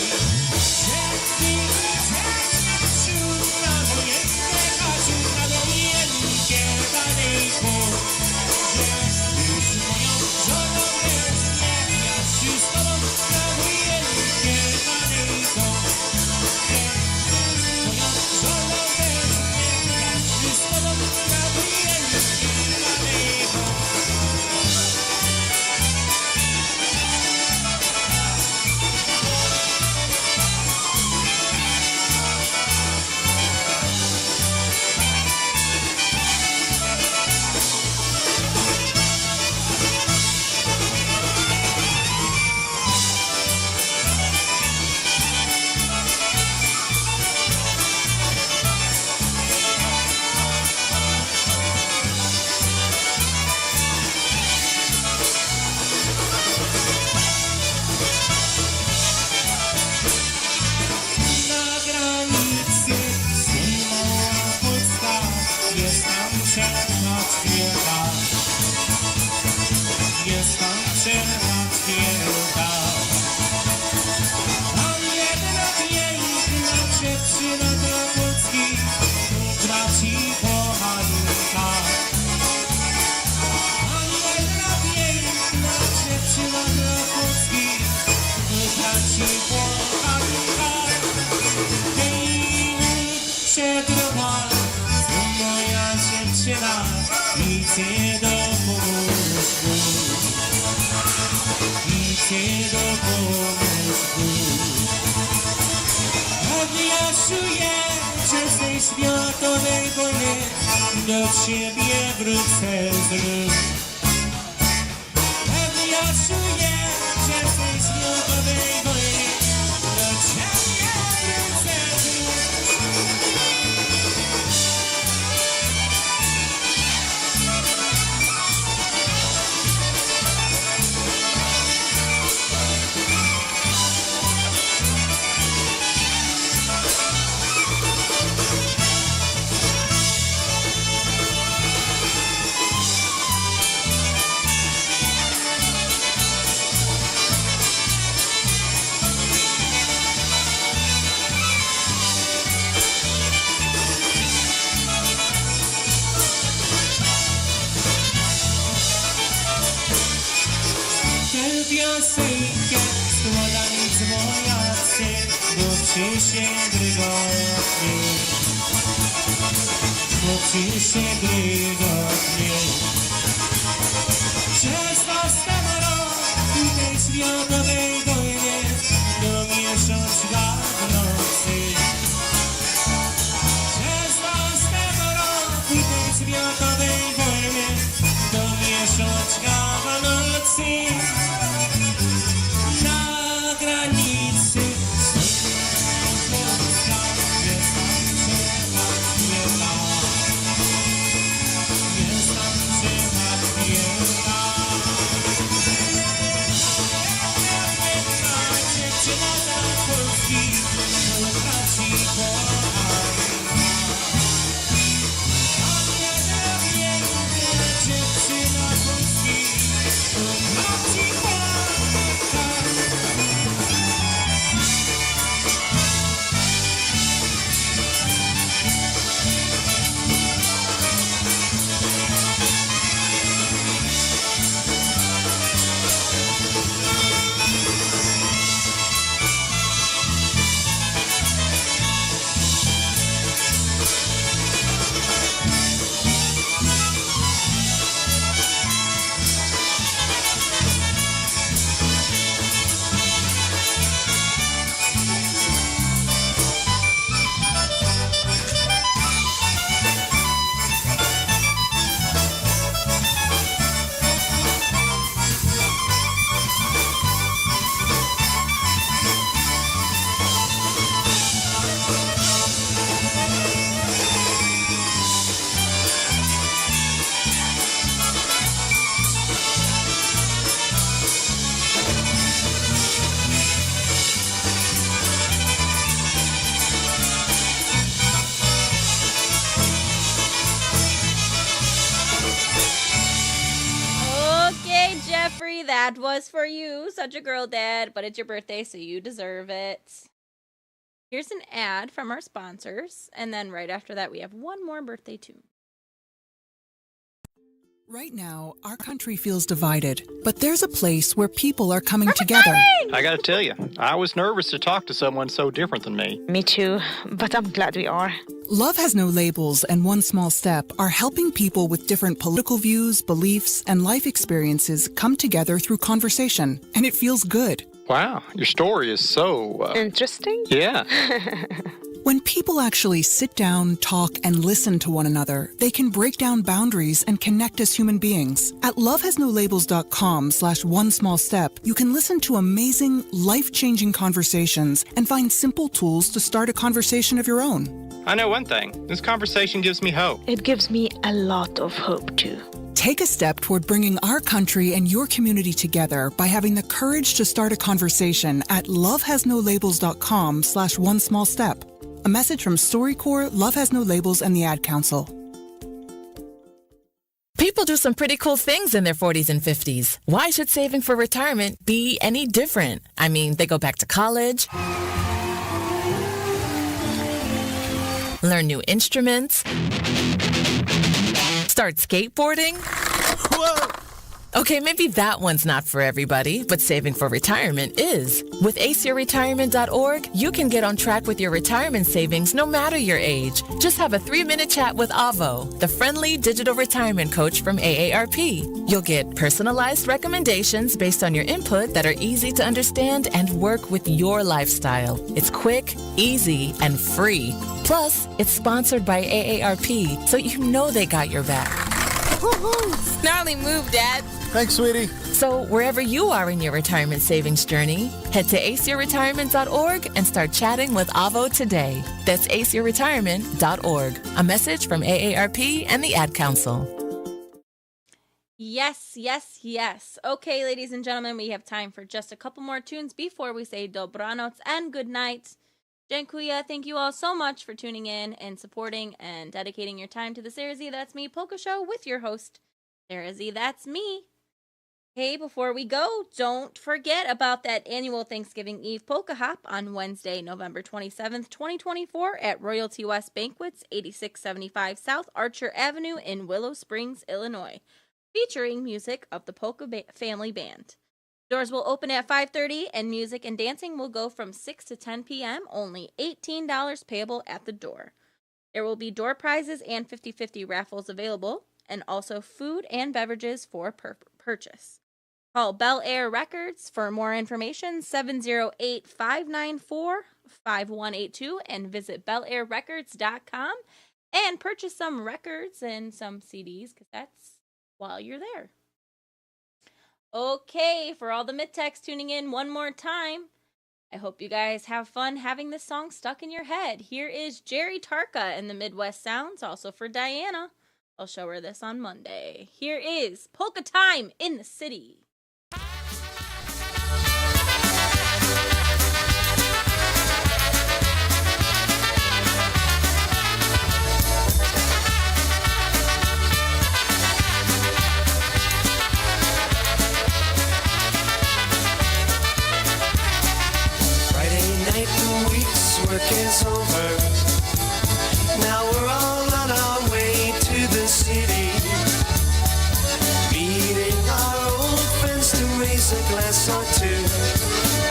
Światowej wojny do ciebie wrócę znów. Pewnie ja czuję, że w tej światowej wojny do ciebie wrócę znów. piosenkę składali dzwoniacy do przysięgry godni. nocy szedłego dnia. Przez ostatnią rok tej światowej wojnie do miesiączka w nocy. Przez ostatnią rok tej światowej wojnie do miesiączka w nocy. Na granicy Jeffrey, that was for you. Such a girl, Dad, but it's your birthday, so you deserve it. Here's an ad from our sponsors, and then right after that, we have one more birthday tune. Right now, our country feels divided, but there's a place where people are coming together. I gotta tell you, I was nervous to talk to someone so different than me. Me too, but I'm glad we are. Love Has No Labels and One Small Step are helping people with different political views, beliefs, and life experiences come together through conversation, and it feels good. Wow, your story is so... Interesting? Yeah. When people actually sit down, talk, and listen to one another, they can break down boundaries and connect as human beings. At lovehasnolabels.com/onesmallstep, you can listen to amazing, life-changing conversations and find simple tools to start a conversation of your own. I know one thing. This conversation gives me hope. It gives me a lot of hope, too. Take a step toward bringing our country and your community together by having the courage to start a conversation at lovehasnolabels.com/onesmallstep. A message from StoryCorps, Love Has No Labels, and the Ad Council. People do some pretty cool things in their 40s and 50s. Why should saving for retirement be any different? I mean, they go back to college, learn new instruments, start skateboarding. Whoa! Okay, maybe that one's not for everybody, but saving for retirement is. With aceyourretirement.org, you can get on track with your retirement savings no matter your age. Just have a 3-minute chat with Avo, the friendly digital retirement coach from AARP. You'll get personalized recommendations based on your input that are easy to understand and work with your lifestyle. It's quick, easy, and free. Plus, it's sponsored by AARP, so you know they got your back. Gnarly move, Dad. Thanks, sweetie. So wherever you are in your retirement savings journey, head to aceyourretirement.org and start chatting with Avo today. That's aceyourretirement.org. A message from AARP and the Ad Council. Yes, yes, yes. Okay, ladies and gentlemen, we have time for just a couple more tunes before we say dobranoc and good night. Dziękuję. Thank you all so much for tuning in and supporting and dedicating your time to the SaraZee That's Me Polka Show with your host, SaraZee That's Me. Hey, before we go, don't forget about that annual Thanksgiving Eve Polka Hop on Wednesday, November 27th, 2024 at Royalty West Banquets, 8675 South Archer Avenue in Willow Springs, Illinois, featuring music of the Polka Family Band. Doors will open at 5:30 and music and dancing will go from 6 to 10 p.m., only $18 payable at the door. There will be door prizes and 50-50 raffles available, and also food and beverages for purchase. Call Bel Air Records for more information, 708-594-5182, and visit belairrecords.com and purchase some records and some CDs, cassettes, while you're there. Okay, for all the mid-techs tuning in one more time, I hope you guys have fun having this song stuck in your head. Here is Jerry Tarka and the Midwest Sounds, also for Diana. I'll show her this on Monday. Here is Polka Time in the City. Work is over. Now we're all on our way to the city, meeting our old friends to raise a glass or two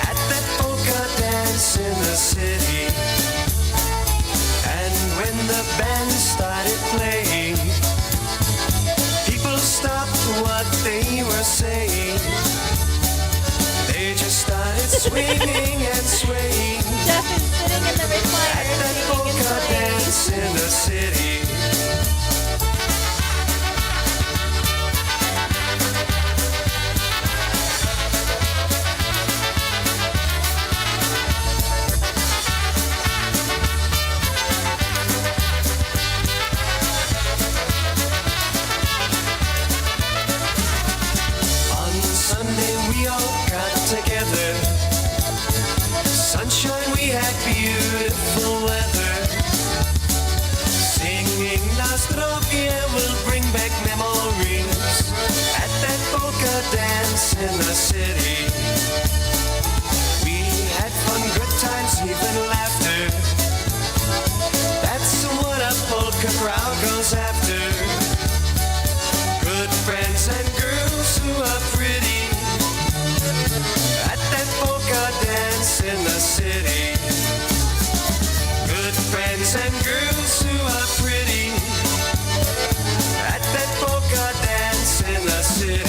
at that polka dance in the city. And when the band started playing, people stopped what they were saying. They just started swinging and swaying. Jeff is sitting in the recliner. At that polka dance in the city. On Sunday we all got together. Sunshine, we had beautiful weather. Singing Zdrowie will bring back memories at that polka dance in the city. We had fun, good times, even laughter. That's what a polka crowd goes after. Good friends and girls who are pretty at that polka dance in the city. Good friends and girls who are pretty at that polka dance in the city.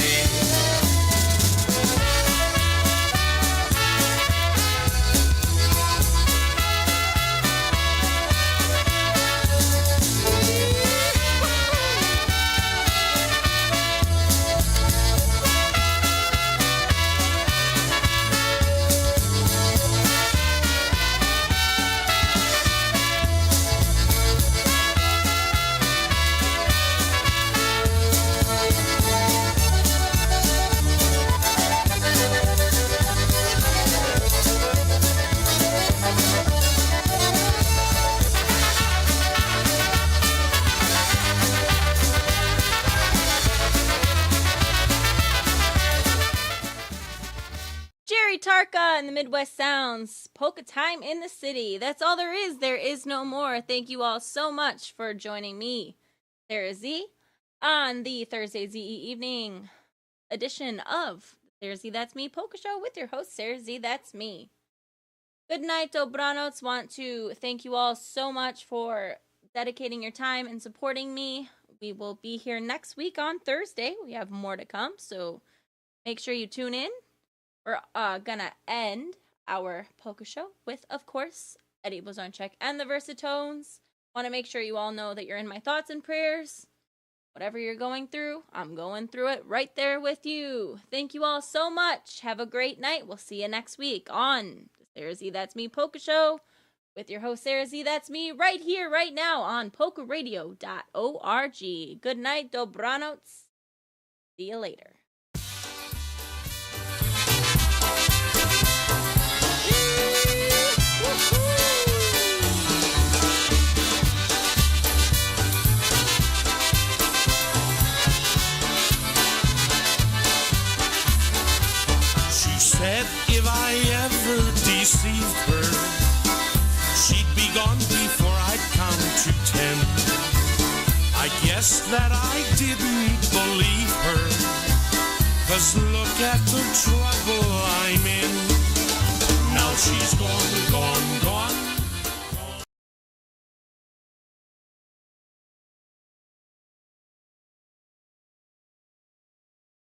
Jerry Tarka and the Midwest Sounds, Polka Time in the City. That's all there is. There is no more. Thank you all so much for joining me, SaraZee, on the Thursday ZE evening edition of SaraZee That's Me Polka Show with your host, SaraZee That's Me. Good night, Dobranoc. Want to thank you all so much for dedicating your time and supporting me. We will be here next week on Thursday. We have more to come, so make sure you tune in. We're gonna end our polka show with, of course, Eddie Blazonczyk and the Versatones. Want to make sure you all know that you're in my thoughts and prayers. Whatever you're going through, I'm going through it right there with you. Thank you all so much. Have a great night. We'll see you next week on the SaraZee That's Me Polka Show with your host, SaraZee That's Me, right here, right now on polkaradio.org. Good night, Dobranoc. See you later. Said if I ever deceived her, she'd be gone before I'd count to 10. I guess that I didn't believe her, 'cause look at the trouble